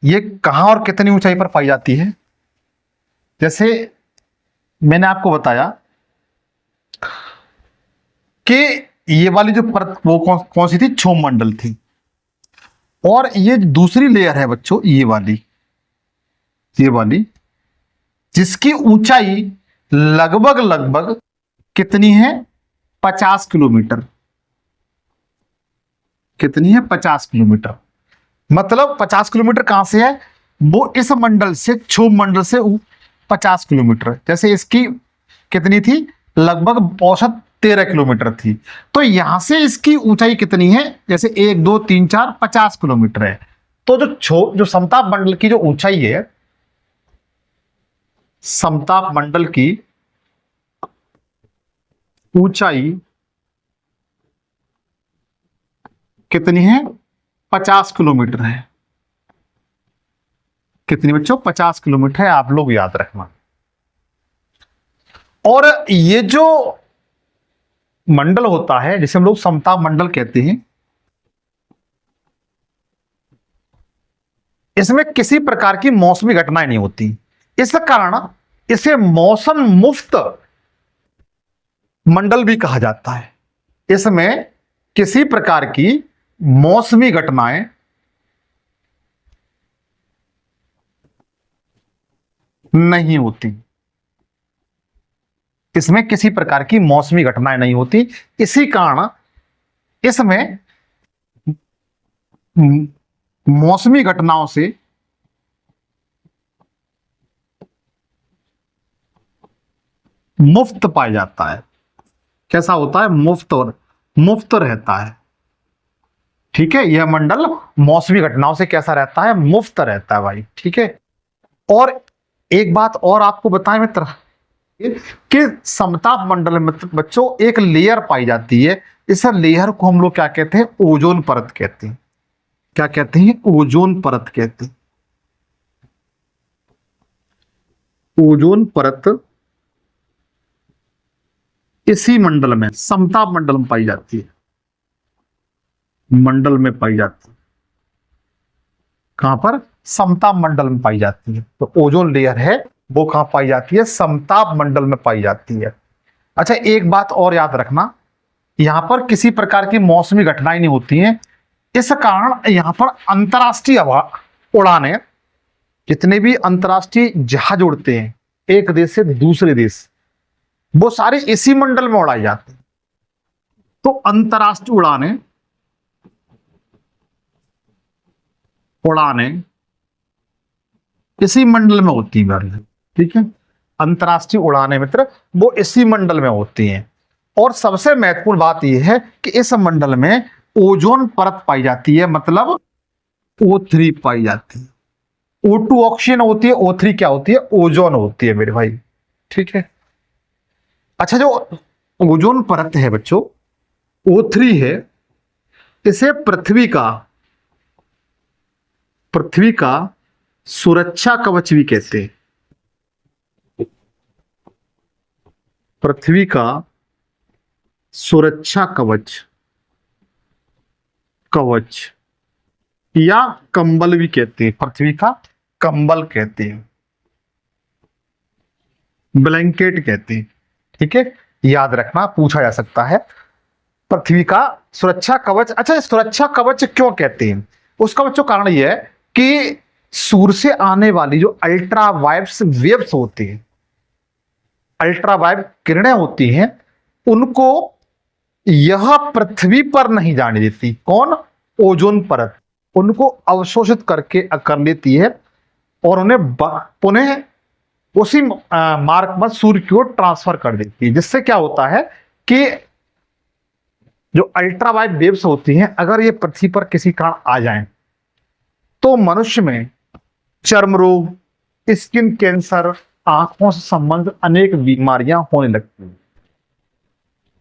ये कहां और कितनी ऊंचाई पर पाई जाती है। जैसे मैंने आपको बताया कि ये वाली जो परत वो कौन सी थी? क्षोभ मंडल थी। और ये दूसरी लेयर है बच्चों, ये वाली जिसकी ऊंचाई लगभग लगभग कितनी है? 50 किलोमीटर। कितनी है? 50 किलोमीटर। मतलब 50 किलोमीटर कहां से है? वो इस मंडल से, क्षोभ मंडल से 50 किलोमीटर। जैसे इसकी कितनी थी? लगभग औसत 13 किलोमीटर थी। तो यहां से इसकी ऊंचाई कितनी है? जैसे 1 2 3 4 50 किलोमीटर है। तो जो समताप मंडल की जो ऊंचाई है, समताप मंडल की ऊंचाई कितनी है? 50 किलोमीटर है। कितनी बच्चों? 50 किलोमीटर है, आप लोग याद रखना। और ये जो मंडल होता है, जिसे हम लोग समताप मंडल कहते हैं, इसमें किसी प्रकार की मौसमी घटनाएं नहीं होती। इस कारण इसे मौसम मुक्त मंडल भी कहा जाता है। इसमें किसी प्रकार की मौसमी घटनाएं नहीं होती। इसमें किसी प्रकार की मौसमी घटनाएं नहीं होती। इसी कारण इसमें मौसमी घटनाओं से मुफ्त पाया जाता है। कैसा होता है? मुफ्त, और मुफ्त रहता है, ठीक है, यह मंडल मौसमी घटनाओं से कैसा रहता है, मुक्त रहता है भाई। ठीक है, और एक बात और आपको बताएं मित्र कि समताप मंडल में बच्चों एक लेयर पाई जाती है, इस लेयर को हम लोग क्या कहते हैं, ओजोन परत कहते हैं। क्या कहते हैं, ओजोन परत कहते हैं। ओजोन परत इसी मंडल में, समताप मंडल में पाई जाती है, मंडल में पाई जाती है। कहां पर, समताप मंडल में पाई जाती है। तो ओजोन लेयर है वो कहां पाई जाती है, समताप मंडल में पाई जाती है। अच्छा, एक बात और याद रखना, यहां पर किसी प्रकार की मौसमी घटनाएं नहीं होती हैं, इस कारण यहां पर अंतरराष्ट्रीय उड़ानें, जितने भी अंतरराष्ट्रीय जहाज उड़ते हैं एक देश से दूसरे देश, वो सारे इसी मंडल में उड़ाए जाते हैं। तो अंतरराष्ट्रीय उड़ानें इसी मंडल में होती है। ठीक है, अंतरराष्ट्रीय उड़ानें मित्र वो इसी मंडल में होती हैं। और सबसे महत्वपूर्ण बात यह है कि इस मंडल में ओजोन परत पाई जाती है, मतलब O3 पाई जाती है। O2 ऑक्सीजन होती है, O3 क्या होती है, ओजोन होती है मेरे भाई। ठीक है, अच्छा, जो ओजोन परत है बच्चों, O3 है, इसे पृथ्वी का सुरक्षा कवच भी कहते हैं। पृथ्वी का सुरक्षा कवच या कंबल भी कहते हैं, पृथ्वी का कंबल कहते हैं, ब्लैंकेट कहते हैं। ठीक है, याद रखना, पूछा जा सकता है पृथ्वी का सुरक्षा कवच। अच्छा, सुरक्षा कवच क्यों कहते हैं, उसका बच्चों कारण यह है कि सूर्य से आने वाली जो अल्ट्रावायलेट वेव्स होती हैं, अल्ट्रावायलेट किरणें होती हैं, उनको यह पृथ्वी पर नहीं जाने देती। कौन, ओजोन परत उनको अवशोषित करके कर लेती है और उन्हें पुनः उसी मार्ग पर सूर्य की ओर ट्रांसफर कर देती है। जिससे क्या होता है कि जो अल्ट्रावायलेट वेव्स होती हैं, अगर ये पृथ्वी पर किसी कारण आ जाएं तो मनुष्य में चर्म रोग, स्किन कैंसर, आंखों से संबंधित अनेक बीमारियां होने लगती हैं।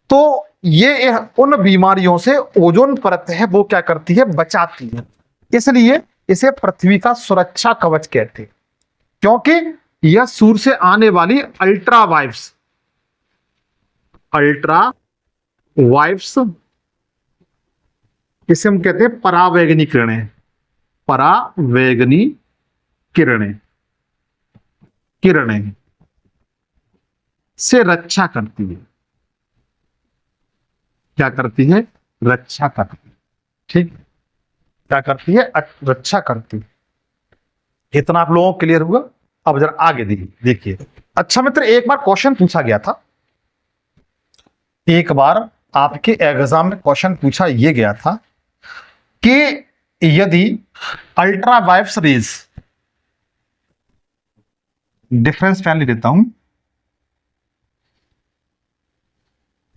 तो ये उन बीमारियों से ओजोन परत है वो क्या करती है, बचाती है। इसलिए इसे पृथ्वी का सुरक्षा कवच कहते हैं, क्योंकि यह सूर्य से आने वाली अल्ट्रावायलेट्स इसे हम कहते हैं परावैगनी किरणें, परावैगनी किरणें से रक्षा करती है। क्या करती है, रक्षा करती है। ठीक, क्या करती है, रक्षा करती है। इतना आप लोगों को क्लियर हुआ। अब जरा आगे देखिए। अच्छा मित्र, एक बार क्वेश्चन पूछा गया था, एक बार आपके एग्जाम में क्वेश्चन पूछा यह गया था कि यदि अल्ट्रावायलेट रेज, डिफरेंस पहले लिख देता हूं,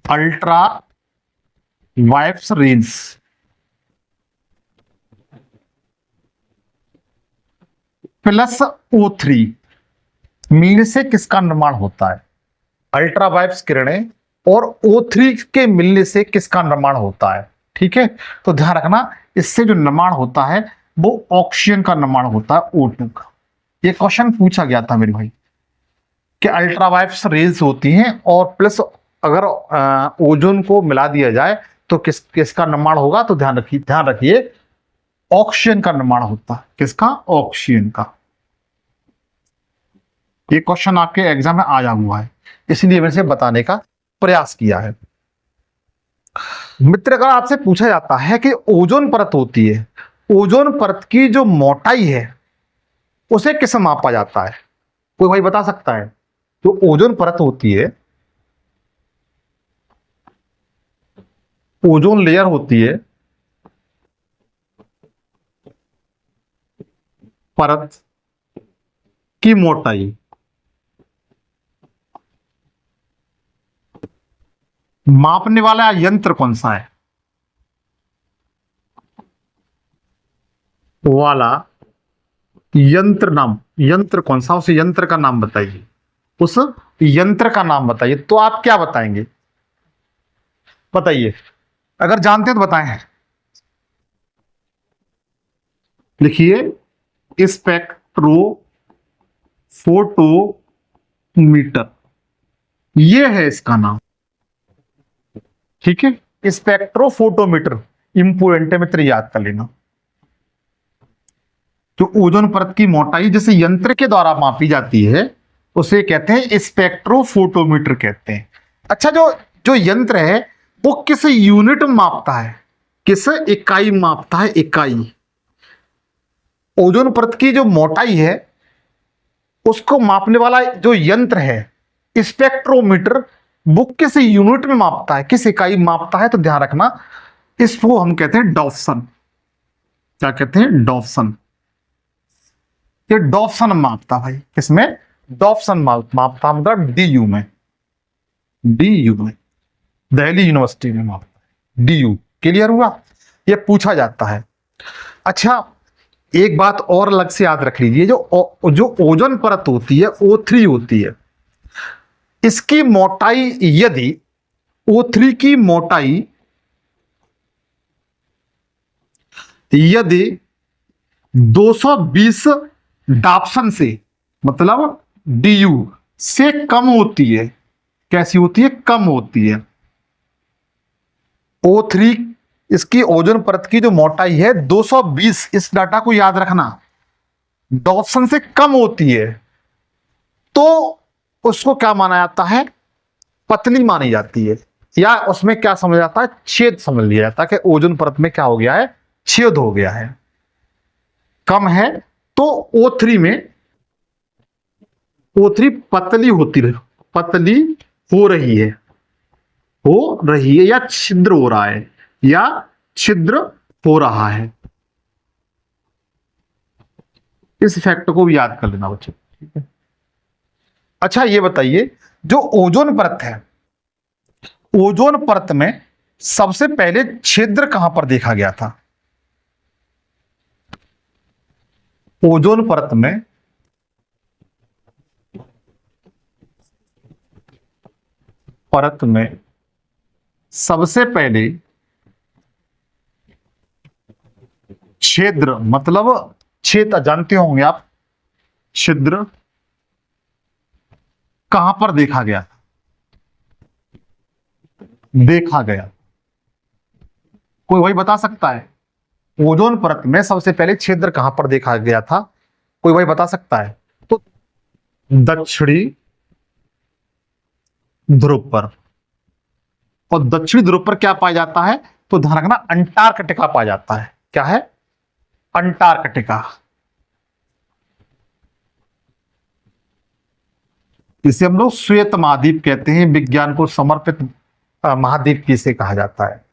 अल्ट्रावायलेट रेज प्लस O3 मिलने से किसका निर्माण होता है, अल्ट्रावायलेट किरणें और O3 के मिलने से किसका निर्माण होता है। ठीक है, तो ध्यान रखना, इससे जो निर्माण होता है वो ऑक्सीजन का निर्माण होता है, O2 का। ये क्वेश्चन पूछा गया था मेरे भाई कि अल्ट्रावायलेट रेज होती हैं और प्लस अगर ओजोन को मिला दिया जाए तो किसका निर्माण होगा, तो ध्यान रखिए ऑक्सीजन का निर्माण होता है। किसका, ऑक्सीजन का। ये क्वेश्चन आपके एग्जाम में आया हुआ है, इसलिए मैंने बताने का प्रयास किया है। मित्र, अगर आपसे पूछा जाता है कि ओजोन परत होती है, ओजोन परत की जो मोटाई है उसे किससे मापा जाता है, कोई भाई बता सकता है। जो ओजोन परत होती है, ओजोन लेयर होती है, परत की मोटाई मापने वाला यंत्र कौन सा है, वाला यंत्र कौन सा, उस यंत्र का नाम बताइए, उस यंत्र का नाम बताइए। तो आप क्या बताएंगे, बताइए, अगर जानते हैं तो बताएं। लिखिए स्पेक्ट्रोफोटोमीटर, ये है इसका नाम। ठीक है, स्पेक्ट्रोफोटोमीटर इंपोर्टेंट है, मित्र याद कर लेना। जो ओजोन परत की मोटाई जैसे यंत्र के द्वारा मापी जाती है उसे कहते हैं स्पेक्ट्रोफोटोमीटर कहते हैं। अच्छा, जो जो यंत्र है वो किस यूनिट में मापता है, किस इकाई में मापता है, इकाई। ओजोन परत की जो मोटाई है उसको मापने वाला जो यंत्र है स्पेक्ट्रोमीटर, वो किस यूनिट में मापता है, किस इकाई में मापता है, तो ध्यान रखना इसको हम कहते हैं डॉप्सन। क्या कहते हैं, डॉप्सन। ये डॉप्सन मापता भाई, किसमें, डॉप्सन मापता, मतलब डीयू में, डीयू में, दिल्ली यूनिवर्सिटी में मापता है, डीयू। क्लियर हुआ, ये पूछा जाता है। अच्छा, एक बात और अलग से याद रख लीजिए, जो ओजोन परत होती है O3 होती है, इसकी मोटाई यदि O3 की मोटाई यदि 220 डाप्सन से, मतलब डीयू से कम होती है, कैसी होती है, कम होती है। O3 इसकी ओजोन परत की जो मोटाई है 220, इस डाटा को याद रखना, डॉप्सन से कम होती है तो उसको क्या माना जाता है, पतली मानी जाती है, या उसमें क्या समझ जाता है, छेद समझ लिया जाता है कि ओजोन परत में क्या हो गया है, छेद हो गया है। कम है तो O3 पतली होती रही, पतली हो रही है, हो रही है, या छिद्र हो रहा है, या छिद्र हो रहा है। इस फैक्ट को भी याद कर लेना बच्चों, ठीक है। अच्छा, ये बताइए, जो ओजोन परत है, ओजोन परत में सबसे पहले छिद्र कहां पर देखा गया था, ओजोन परत में सबसे पहले छिद्र, मतलब छेद जानते होंगे आप, छिद्र कहां पर देखा गया, देखा गया, कोई वही बता सकता है, ओजोन परत में सबसे पहले छिद्र कहां पर देखा गया था, कोई वही बता सकता है, तो दक्षिणी ध्रुव पर। और दक्षिणी ध्रुव पर क्या पाया जाता है, तो ध्यान रखना अंटार्कटिका पाया जाता है। क्या है, अंटार्कटिका। इसे हम लोग श्वेत महाद्वीप कहते हैं, विज्ञान को समर्पित महाद्वीप किसे कहा जाता है।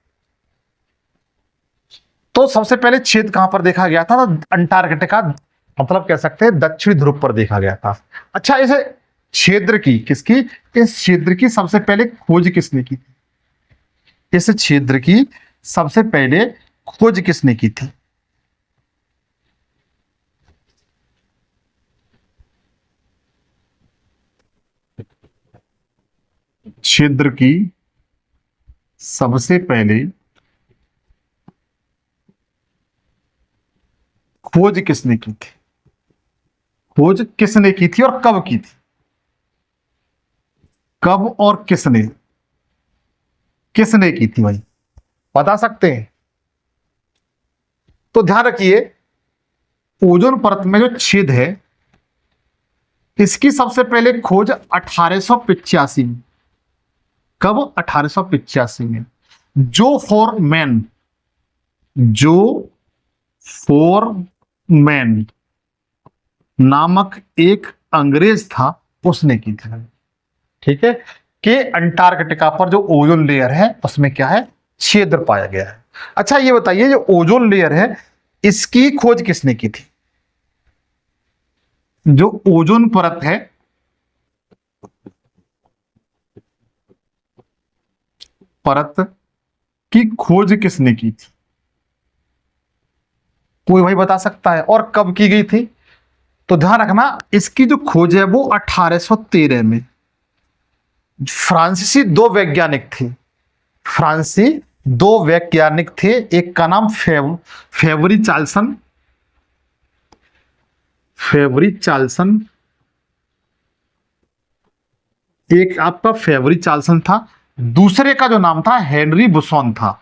तो सबसे पहले छेद कहां पर देखा गया था, तो अंटार्कटिका, मतलब कह सकते हैं दक्षिणी ध्रुव पर देखा गया था। अच्छा, इसे क्षेत्र की, किसकी, इस क्षेत्र की सबसे पहले खोज किसने की थी, इस क्षेत्र की सबसे पहले खोज किसने की थी, क्षेत्र की सबसे पहले खोज किसने की थी, खोज किसने की थी और कब की थी, कब और किसने, किसने की थी भाई, बता सकते हैं। तो ध्यान रखिए, ओजोन परत में जो छेद है इसकी सबसे पहले खोज 1885 में, कब, 1885 में, जो फोरमैन नामक एक अंग्रेज था उसने की थी। ठीक है, कि अंटार्कटिका पर जो ओजोन लेयर है उसमें क्या है, छिद्र पाया गया है। अच्छा, ये बताइए, जो ओजोन लेयर है इसकी खोज किसने की थी, जो ओजोन परत है, परत की खोज किसने की थी, कोई भाई बता सकता है? और कब की गई थी? तो ध्यान रखना, इसकी जो खोज है वो 1813 में। फ्रांसीसी दो वैज्ञानिक थे, फ्रांसीसी दो वैज्ञानिक थे, एक का नाम फेवरी चार्ल्सन, फेवरी चार्ल्सन, एक आपका फेवरी चार्ल्सन था, दूसरे का जो नाम था हेनरी बुसॉन था,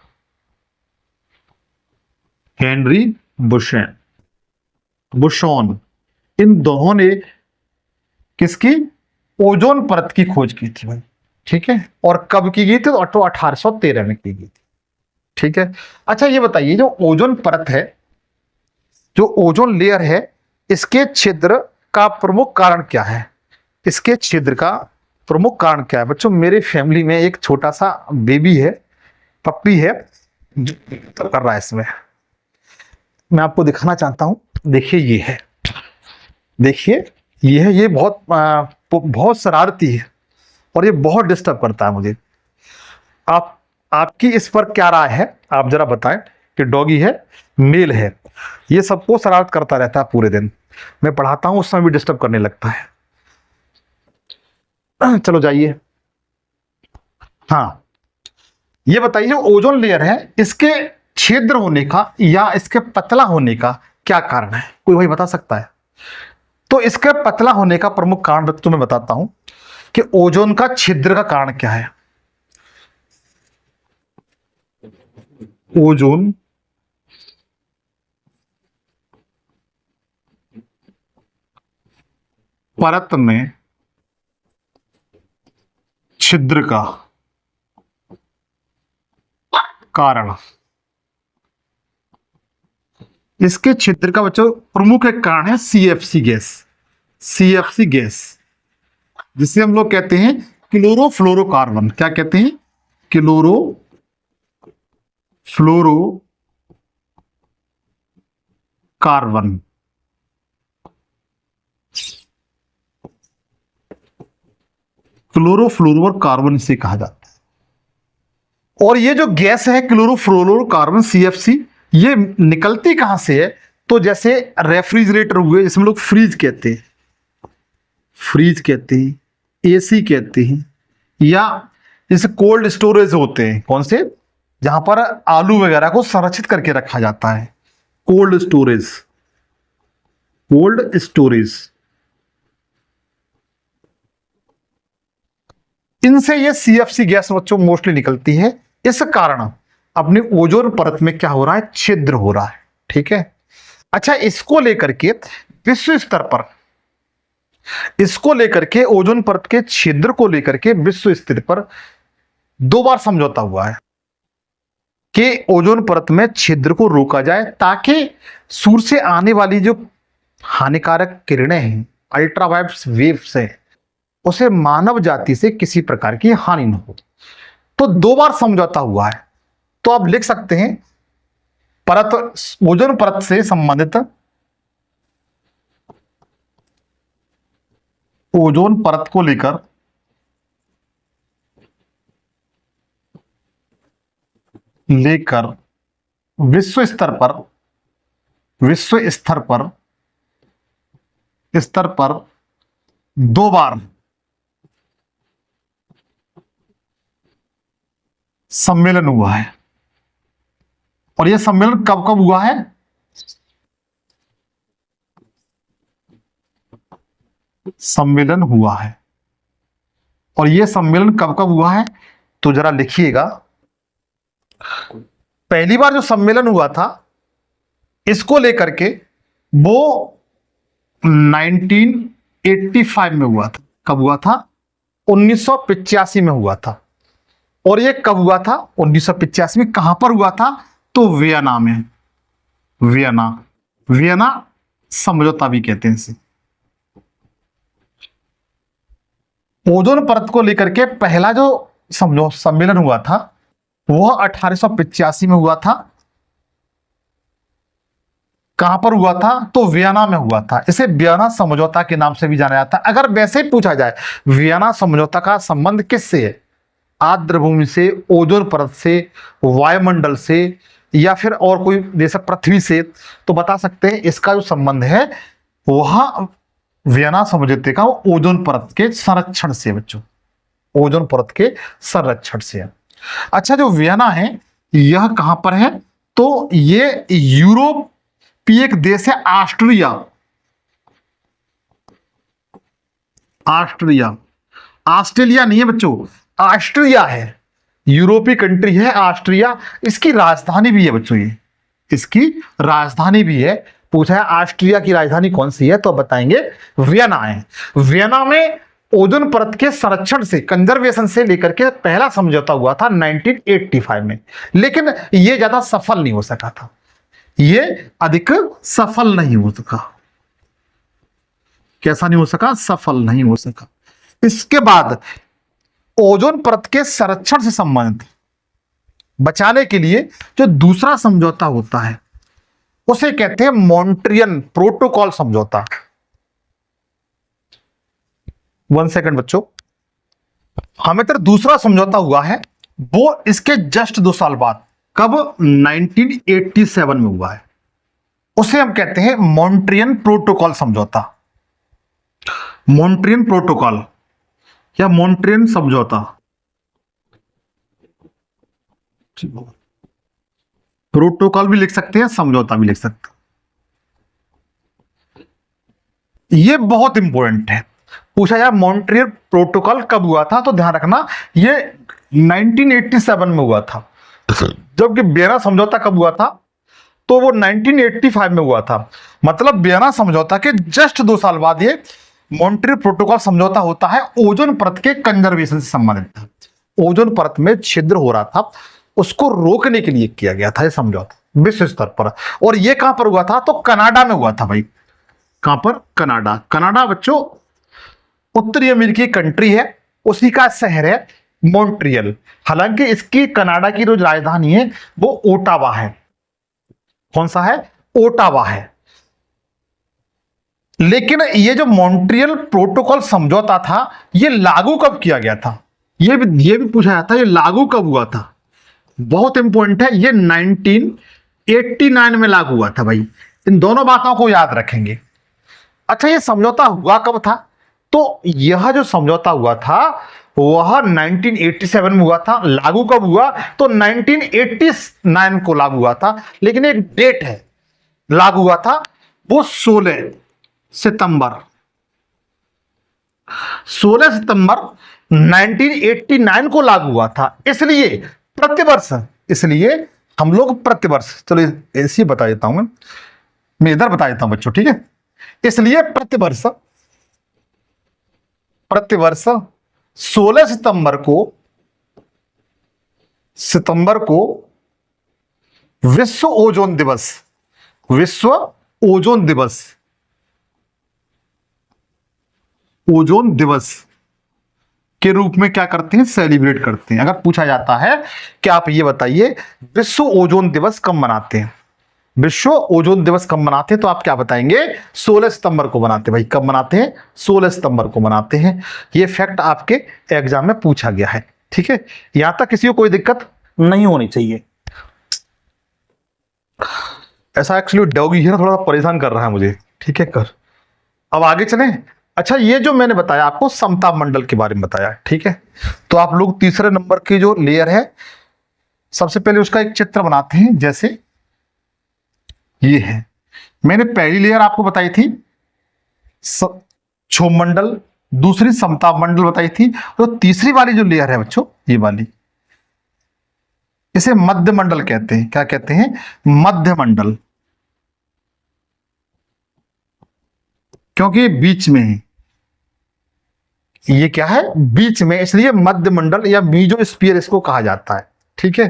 हेनरी बुशैन बुशॉन। इन दोनों ने किसकी? ओजोन परत की खोज की थी भाई, ठीक है। और कब की गई थी? तो 1813 में की गई थी, ठीक है। अच्छा ये बताइए, जो ओजोन परत है, जो ओजोन लेयर है, इसके छिद्र का प्रमुख कारण क्या है? इसके छिद्र का प्रमुख कारण क्या है? बच्चों, मेरे फैमिली में एक छोटा सा बेबी है, पप्पी है, जो कर रहा है इसमें, मैं आपको दिखाना चाहता हूं। देखिए ये है, देखिए ये है, ये बहुत शरारती है और ये बहुत डिस्टर्ब करता है मुझे। आपकी इस पर क्या राय है? आप जरा बताएं कि डॉगी है, मेल है, ये सबको शरारत करता रहता है पूरे दिन, मैं पढ़ाता हूं उस समय भी डिस्टर्ब करने लगता है। चलो जाइए। हाँ, ये बताइए, जो ओजोन लेयर है, इसके छिद्र होने का या इसके पतला होने का क्या कारण है? कोई भाई बता सकता है? तो इसके पतला होने का प्रमुख कारण तो मैं बताता हूं कि ओजोन का छिद्र का कारण क्या है। ओजोन परत में छिद्र का कारण, इसके छिद्र का बच्चों प्रमुख एक कारण है सीएफसी गैस, सीएफसी गैस, जिसे हम लोग कहते हैं क्लोरोफ्लोरोकार्बन। क्या कहते हैं? क्लोरोफ्लोरोकार्बन। क्लोरोफ्लोरोकार्बन इसे कहा जाता है। और ये जो गैस है क्लोरोफ्लोरोकार्बन सीएफसी, ये निकलती कहां से है? तो जैसे रेफ्रिजरेटर हुए, जिसमें लोग फ्रीज कहते हैं, फ्रीज कहते हैं, एसी कहते हैं, या जैसे कोल्ड स्टोरेज होते हैं, कौन से? जहां पर आलू वगैरह को संरक्षित करके रखा जाता है, कोल्ड स्टोरेज, कोल्ड स्टोरेज। इनसे ये सीएफसी गैस बच्चों मोस्टली निकलती है। इस कारण अपने ओजोन परत में क्या हो रहा है? छिद्र हो रहा है, ठीक है। अच्छा, इसको लेकर के विश्व स्तर पर, इसको लेकर के ओजोन परत के छिद्र को लेकर के विश्व स्तर पर 2 बार समझौता हुआ है कि ओजोन परत में छिद्र को रोका जाए, ताकि सूर्य से आने वाली जो हानिकारक किरणें हैं, अल्ट्रावायलेट वेव्स हैं, उसे मानव जाति से किसी प्रकार की हानि न हो। तो 2 बार समझौता हुआ है। तो आप लिख सकते हैं परत, ओजोन परत से संबंधित, ओजोन परत को लेकर विश्व स्तर पर, विश्व स्तर पर 2 बार सम्मेलन हुआ है। और यह सम्मेलन कब कब हुआ है? सम्मेलन हुआ है। और यह सम्मेलन कब कब हुआ है? तो जरा लिखिएगा। पहली बार जो सम्मेलन हुआ था, इसको लेकर के, वो 1985 में हुआ था। कब हुआ था? 1985 में हुआ था। और ये कब हुआ था? 1985 में। कहां पर हुआ था? तो वियना में, वियना समझौता भी कहते हैं इसे। ओजोन परत को लेकर के पहला जो सम्मेलन हुआ था वह 1885 में हुआ था। कहां पर हुआ था? तो वियना में हुआ था। इसे वियना समझौता के नाम से भी जाना जाता है। अगर वैसे ही पूछा जाए, वियना समझौता का संबंध किससे है? आर्द्र भूमि से, ओजोन परत से, वायुमंडल से, या फिर और कोई जैसे पृथ्वी से, तो बता सकते हैं इसका जो संबंध है वह वियना समझौते का ओजोन परत के संरक्षण से बच्चों, ओजोन परत के संरक्षण से है। अच्छा, जो वियना है यह कहां पर है, तो ये यूरोपीय एक देश है ऑस्ट्रिया, ऑस्ट्रिया, ऑस्ट्रेलिया नहीं है बच्चों, ऑस्ट्रिया है, यूरोपीय कंट्री है ऑस्ट्रिया। इसकी राजधानी भी है बच्चों, ये इसकी राजधानी भी है। पूछा है ऑस्ट्रिया की राजधानी कौन सी है, तो बताएंगे वियना है। वियना में ओजोन परत के संरक्षण से, कंजर्वेशन से लेकर के पहला समझौता हुआ था 1985 में, लेकिन यह ज्यादा सफल नहीं हो सका था, यह अधिक सफल नहीं हो सका। कैसा नहीं हो सका? सफल नहीं हो सका। इसके बाद ओजोन परत के संरक्षण से संबंधित बचाने के लिए जो दूसरा समझौता होता है उसे कहते हैं मॉन्ट्रियल प्रोटोकॉल समझौता। 1 सेकंड बच्चों, हमें तो दूसरा समझौता हुआ है वो इसके जस्ट 2 साल बाद, कब? 1987 में हुआ है, उसे हम कहते हैं मॉन्ट्रियल प्रोटोकॉल समझौता, मॉन्ट्रियल प्रोटोकॉल या मॉन्ट्रियल समझौता। प्रोटोकॉल भी लिख सकते हैं, समझौता भी लिख सकते हैं। यह बहुत इंपॉर्टेंट है, पूछा जाए मॉन्ट्रियल प्रोटोकॉल कब हुआ था, तो ध्यान रखना ये 1987 में हुआ था, जबकि वियना समझौता कब हुआ था, तो वो 1985 में हुआ था। मतलब वियना समझौता के जस्ट 2 साल बाद ये मॉन्ट्रियल प्रोटोकॉल समझौता होता है, ओजोन परत के कंजर्वेशन से संबंधित था। ओजोन परत में छिद्र हो रहा था, उसको रोकने के लिए किया गया था ये समझौता विश्व स्तर पर। और ये कहां पर हुआ था, तो कनाडा में हुआ था भाई। कहां पर? कनाडा। कनाडा बच्चों उत्तरी अमेरिकी कंट्री है, उसी का शहर है मॉन्ट्रियल। हालांकि इसकी कनाडा की जो राजधानी है वो ओटावा है। कौन सा है? ओटावा है। लेकिन ये जो मॉन्ट्रियल प्रोटोकॉल समझौता था ये लागू कब किया गया था, ये भी पूछा जाता है, ये लागू कब हुआ था, बहुत इंपॉर्टेंट है। ये 1989 में लागू हुआ था भाई, इन दोनों बातों को याद रखेंगे। अच्छा, ये समझौता हुआ कब था, तो यह जो समझौता हुआ था वह 1987 में हुआ था। लागू कब हुआ, तो 1989 को लागू हुआ था, लेकिन एक डेट है लागू हुआ था, वो 16 सितंबर 1989 को लागू हुआ था। इसलिए प्रतिवर्ष, इसलिए हम लोग प्रतिवर्ष, चलो ऐसे बता देता हूं मैं इधर बता देता हूं बच्चों, ठीक है। इसलिए प्रतिवर्ष 16 सितंबर को विश्व ओजोन दिवस, विश्व ओजोन दिवस, ओजोन दिवस के रूप में क्या करते हैं, सेलिब्रेट करते हैं। अगर पूछा जाता है कि आप ये बताइए विश्व ओजोन दिवस कब मनाते हैं, विश्व ओजोन दिवस कब मनाते हैं, तो आप क्या बताएंगे, 16 सितंबर को मनाते हैं। भाई कब मनाते हैं, 16 सितंबर को मनाते हैं। ये फैक्ट आपके एग्जाम में पूछा गया है, ठीक है। यहां तक किसी को कोई दिक्कत नहीं होनी चाहिए। ऐसा एक्चुअली डॉगी है ना, थोड़ा परेशान कर रहा है मुझे, ठीक है। कर अब आगे चलें। अच्छा, ये जो मैंने बताया आपको समताप मंडल के बारे में बताया, ठीक है। तो आप लोग तीसरे नंबर की जो लेयर है, सबसे पहले उसका एक चित्र बनाते हैं। जैसे ये है, मैंने पहली लेयर आपको बताई थी क्षोभ मंडल, दूसरी समताप मंडल बताई थी, तो तीसरी वाली जो लेयर है बच्चों, ये वाली, इसे मध्य मंडल कहते हैं। क्या कहते हैं? मध्य मंडल, क्योंकि ये बीच में है। ये क्या है? बीच में, इसलिए मध्य मंडल या मीजोस्फीयर इसको कहा जाता है, ठीक है।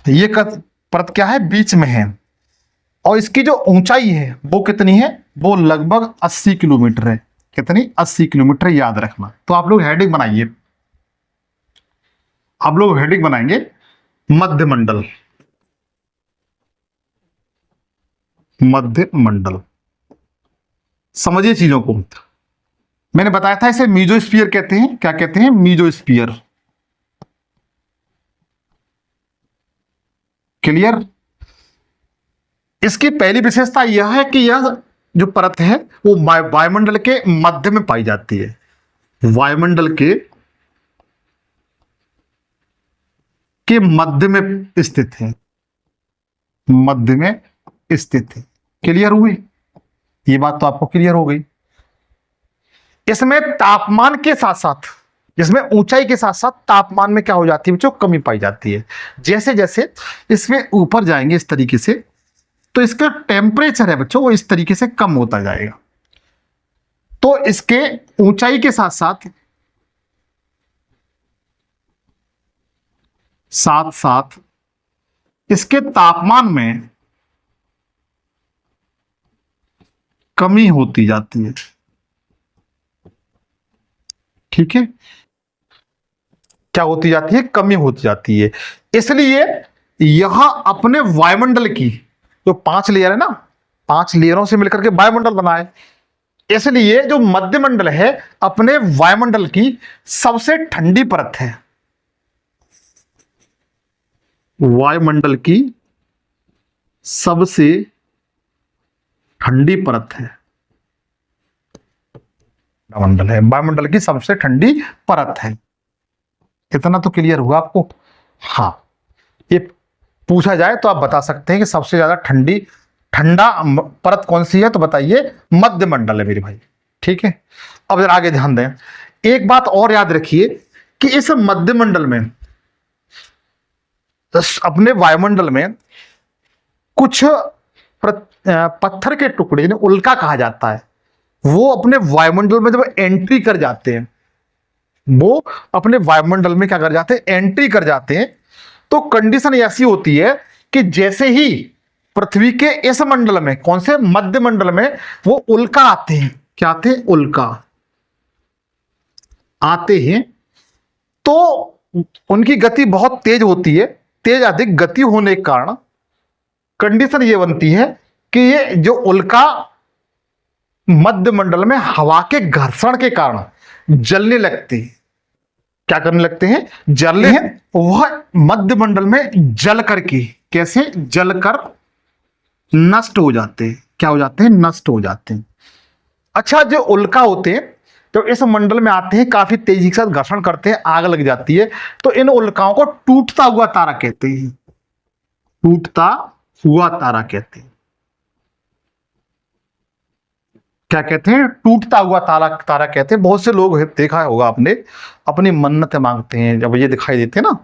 ये परत क्या है? बीच में है। और इसकी जो ऊंचाई है वो कितनी है? वो लगभग 80 किलोमीटर है। कितनी? 80 किलोमीटर, याद रखना। तो आप लोग हेडिंग बनाइए, आप लोग हेडिंग बनाएंगे मध्य मंडल, मध्य मंडल। समझिए चीजों को, मैंने बताया था इसे मीजोस्फीयर कहते हैं। क्या कहते हैं? मीजोस्फीयर। क्लियर। इसकी पहली विशेषता यह है कि यह जो परत है वो वायुमंडल के मध्य में पाई जाती है, वायुमंडल के मध्य में स्थित है, मध्य में स्थित है। क्लियर हुई, ये बात तो आपको क्लियर हो गई। इसमें तापमान के साथ साथ, इसमें ऊंचाई के साथ साथ तापमान में क्या हो जाती है बच्चों, कमी पाई जाती है। जैसे जैसे इसमें ऊपर जाएंगे इस तरीके से, तो इसका टेम्परेचर है बच्चों वो इस तरीके से कम होता जाएगा। तो इसके ऊंचाई के साथ साथ इसके तापमान में कमी होती जाती है। ठीक है, क्या होती जाती है, कमी होती जाती है। इसलिए यहां अपने वायुमंडल की जो 5 लेयर है ना, 5 लेयरों से मिलकर के वायुमंडल बना है। इसलिए जो मध्यमंडल है अपने वायुमंडल की सबसे ठंडी परत है, वायुमंडल की सबसे ठंडी परत है, मंडल है, वायुमंडल की सबसे ठंडी परत है। इतना तो क्लियर हुआ आपको। हाँ, ये पूछा जाए तो आप बता सकते हैं कि सबसे ज्यादा ठंडा परत कौन सी है, तो बताइए मध्यमंडल है मेरे भाई। ठीक है, अब जरा आगे ध्यान दें। एक बात और याद रखिए कि इस मध्यमंडल में, अपने वायुमंडल में कुछ पत्थर के टुकड़े जिन्हें उल्का कहा जाता है, वो अपने वायुमंडल में जब एंट्री कर जाते हैं, वो अपने वायुमंडल में क्या कर जाते हैं, एंट्री कर जाते हैं। तो कंडीशन ऐसी होती है कि जैसे ही पृथ्वी के इस मंडल में, कौन से मध्यमंडल में, वो उल्का आते हैं, क्या आते हैं, उल्का आते हैं, तो उनकी गति बहुत तेज होती है। तेज अधिक गति होने के कारण कंडीशन ये बनती है कि ये जो उल्का मध्यमंडल में हवा के घर्षण के कारण जलने लगते हैं। क्या करने लगते हैं, जलने हैं। वह मध्यमंडल में जल करके, कैसे, जलकर नष्ट हो जाते हैं। क्या हो जाते हैं, नष्ट हो जाते हैं। अच्छा, जो उल्का होते हैं तो इस मंडल में आते हैं, काफी तेजी के साथ घर्षण करते हैं, आग लग जाती है। तो इन उल्काओं को टूटता हुआ तारा कहते हैं, टूटता हुआ तारा कहते हैं। क्या कहते हैं, टूटता हुआ तारा कहते हैं। बहुत से लोग देखा होगा आपने, अपनी मन्नतें मांगते हैं, जब ये दिखाई देते हैं ना,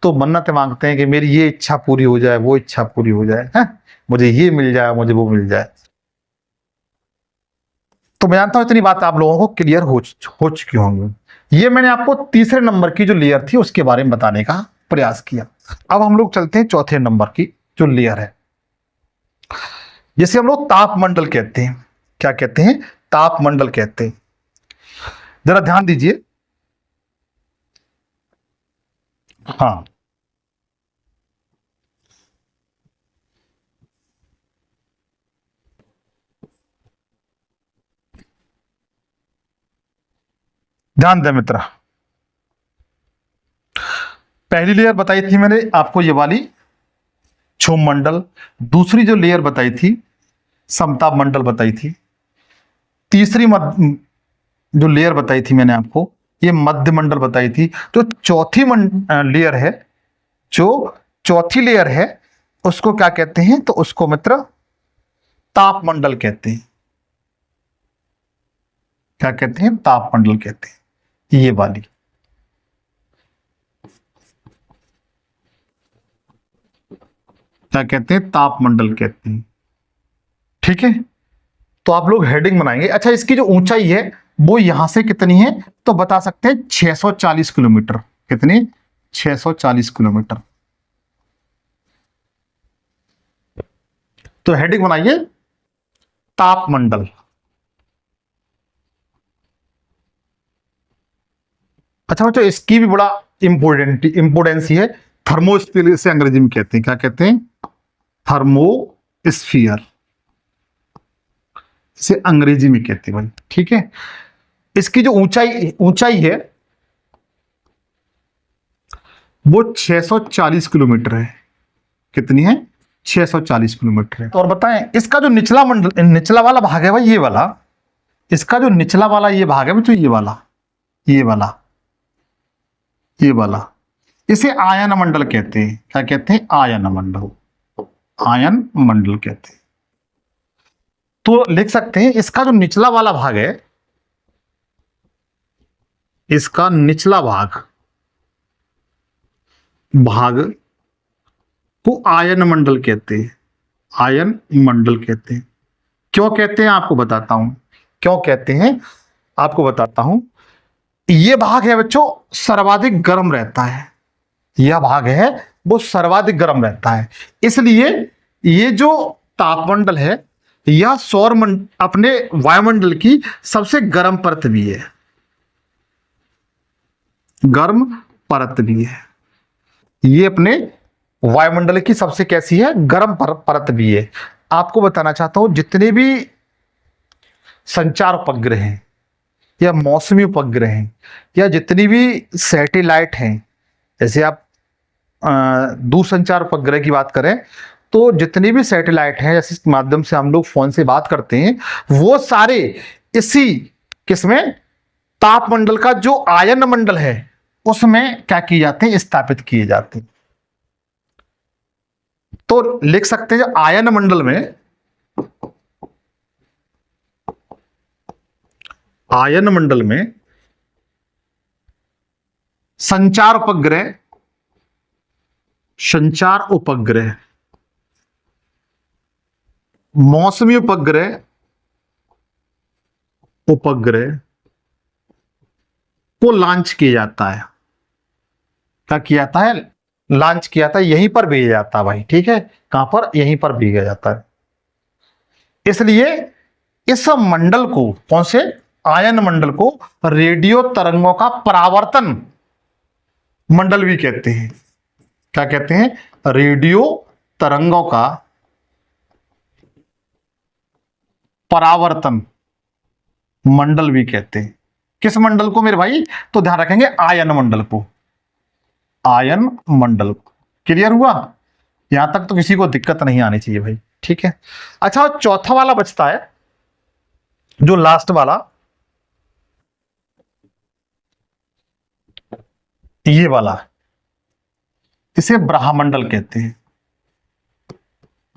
तो मन्नतें मांगते हैं कि मेरी ये इच्छा पूरी हो जाए, वो इच्छा पूरी हो जाए, है मुझे ये मिल जाए, मुझे वो मिल जाए। तो मैं जानता हूं इतनी बात आप लोगों को क्लियर हो चुकी होंगी। ये मैंने आपको तीसरे नंबर की जो लेयर थी उसके बारे में बताने का प्रयास किया। अब हम लोग चलते हैं चौथे नंबर की जो लेयर है, जिसे हम लोग तापमंडल कहते हैं। क्या कहते हैं, तापमंडल कहते हैं। जरा ध्यान दीजिए। हाँ, ध्यान दें मित्र, पहली लेयर बताई थी मैंने आपको ये वाली क्षोभ मंडल, दूसरी जो लेयर बताई थी समताप मंडल बताई थी, तीसरी जो लेयर बताई थी मैंने आपको ये मध्य मंडल बताई थी। जो चौथी लेयर है, जो चौथी लेयर है उसको क्या कहते हैं, तो उसको मित्र तापमंडल कहते हैं। क्या कहते हैं, तापमंडल कहते हैं। ये वाली क्या कहते हैं, तापमंडल कहते हैं। ठीक है, तो आप लोग हेडिंग बनाएंगे। अच्छा, इसकी जो ऊंचाई है वो यहां से कितनी है, तो बता सकते हैं 640 किलोमीटर। कितनी, 640 किलोमीटर। तो हेडिंग बनाइए तापमंडल। अच्छा बच्चों, इसकी भी बड़ा इंपोर्टेंस है, थर्मोस्फीयर इसे अंग्रेजी में कहते हैं। क्या कहते हैं, थर्मोस्फीयर इसे अंग्रेजी में कहते हैं भाई। ठीक है, इसकी जो ऊंचाई है वो 640 किलोमीटर है। कितनी है? 640 किलोमीटर है। तो और बताएं, इसका जो निचला वाला भाग है भाई, ये वाला, इसका जो निचला वाला ये भाग है, तो ये वाला, ये वाला, ये वाला, इसे आयन मंडल कहते हैं। क्या कहते हैं? आयन मंडल, आयन मंडल कहते हैं। तो लिख सकते हैं इसका जो निचला वाला भाग है, इसका निचला भाग को आयन मंडल कहते हैं, आयन मंडल कहते हैं। क्यों कहते हैं आपको बताता हूं, क्यों कहते हैं आपको बताता हूं। यह भाग है बच्चों सर्वाधिक गर्म रहता है, यह भाग है वो सर्वाधिक गर्म रहता है, इसलिए ये जो तापमंडल है यह अपने वायुमंडल की सबसे गर्म परत भी है, गर्म परत भी है। ये अपने वायुमंडल की सबसे कैसी है? गर्म परत भी है। आपको बताना चाहता हूं, जितने भी संचार उपग्रह हैं या मौसमी उपग्रह हैं या जितनी भी सैटेलाइट हैं, जैसे आप दूरसंचार उपग्रह की बात करें तो जितनी भी सैटेलाइट हैं, जैसे इस माध्यम से हम लोग फोन से बात करते हैं, वो सारे इसी किसमें? तापमंडल का जो आयन मंडल है उसमें क्या किए जाते हैं? स्थापित किए जाते हैं। तो लिख सकते हैं आयन मंडल में, आयन मंडल में संचार उपग्रह, संचार उपग्रह, मौसमी उपग्रह, उपग्रह को लॉन्च किया जाता है। क्या किया जाता है? लॉन्च किया जाता है, यहीं पर भेजा जाता है भाई, ठीक है? कहां पर? यहीं पर भेजा जाता है। इसलिए इस मंडल को, कौन से? आयन मंडल को रेडियो तरंगों का परावर्तन मंडल भी कहते हैं। क्या कहते हैं? रेडियो तरंगों का परावर्तन मंडल भी कहते हैं। किस मंडल को मेरे भाई? तो ध्यान रखेंगे आयन मंडल को, आयन मंडल को। क्लियर हुआ? यहां तक तो किसी को दिक्कत नहीं आनी चाहिए भाई, ठीक है? अच्छा, चौथा वाला बचता है, जो लास्ट वाला, ये वाला, इसे ब्रह्मंडल कहते हैं।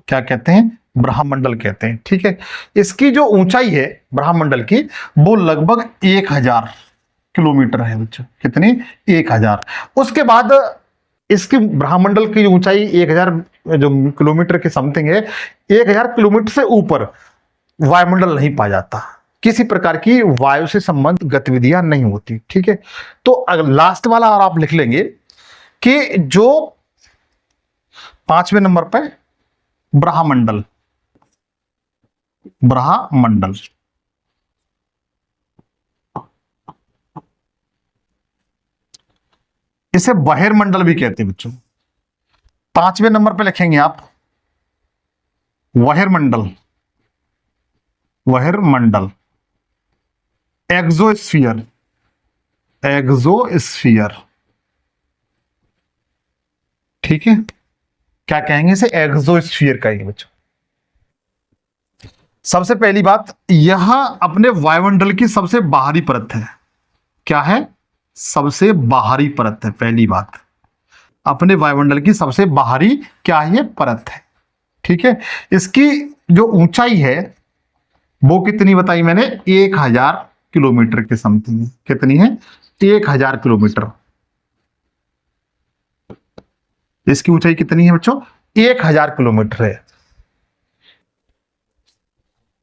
क्या कहते हैं? ब्रह्मंडल कहते हैं, ठीक है? इसकी जो ऊंचाई है ब्रह्मंडल की, वो लगभग 1000 किलोमीटर है बच्चों। कितनी? 1000। उसके बाद इसकी ब्रह्मंडल की ऊंचाई 1000 जो किलोमीटर के समथिंग है, 1000 किलोमीटर से ऊपर वायुमंडल नहीं पाया जाता, किसी प्रकार की वायु से संबंध गतिविधियां नहीं होती, ठीक है? तो अगर लास्ट वाला और आप लिख लेंगे कि जो 5वें नंबर पे ब्रह्मंडल, ब्रह्मंडल, इसे बहिर्मंडल भी कहते हैं बच्चों। 5वें नंबर पे लिखेंगे आप बहिर्मंडल, बहिर्मंडल, एक्सोस्फीयर, एक्सोस्फीयर, ठीक है? क्या कहेंगे इसे? एक्सोस्फीयर कहेंगे बच्चों। सबसे पहली बात, यह अपने वायुमंडल की सबसे बाहरी परत है। क्या है? सबसे बाहरी परत है। पहली बात, अपने वायुमंडल की सबसे बाहरी क्या है? परत है, ठीक है? इसकी जो ऊंचाई है वो कितनी बताई मैंने? 1000 किलोमीटर के समथिंग। कितनी है? 1000 किलोमीटर। इसकी ऊंचाई कितनी है बच्चों? 1000 किलोमीटर है।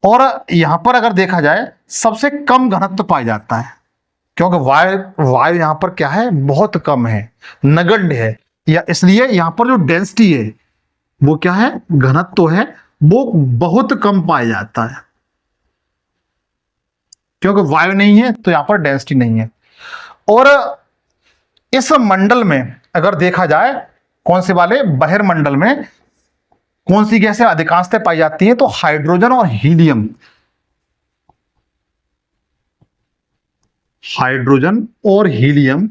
और यहां पर अगर देखा जाए सबसे कम घनत्व पाया जाता है, क्योंकि वायु यहां पर क्या है? बहुत कम है, नगण्य है, या इसलिए यहां पर जो डेंसिटी है वो क्या है? घनत्व है, वो बहुत कम पाया जाता है, क्योंकि वायु नहीं है तो यहां पर डेंसिटी नहीं है। और इस मंडल में अगर देखा जाए, कौन से वाले? बहिर्मंडल में कौन सी गैसें अधिकांशतः पाई जाती हैं? तो हाइड्रोजन और हीलियम, हाइड्रोजन और हीलियम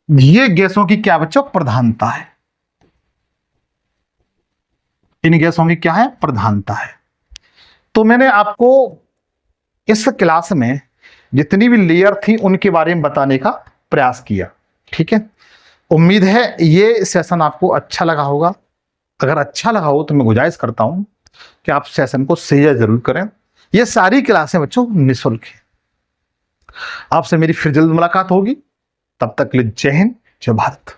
ये गैसों की क्या बच्चों? प्रधानता है। इन गैसों की क्या है? प्रधानता है। तो मैंने आपको इस क्लास में जितनी भी लेयर थी उनके बारे में बताने का प्रयास किया। ठीक है, उम्मीद है ये सेशन आपको अच्छा लगा होगा। अगर अच्छा लगा हो तो मैं गुजारिश करता हूं कि आप सेशन को शेयर जरूर करें। ये सारी क्लासें बच्चों निःशुल्क है। आपसे मेरी फिर जल्द मुलाकात होगी। तब तक के लिए जय हिंद, जय भारत।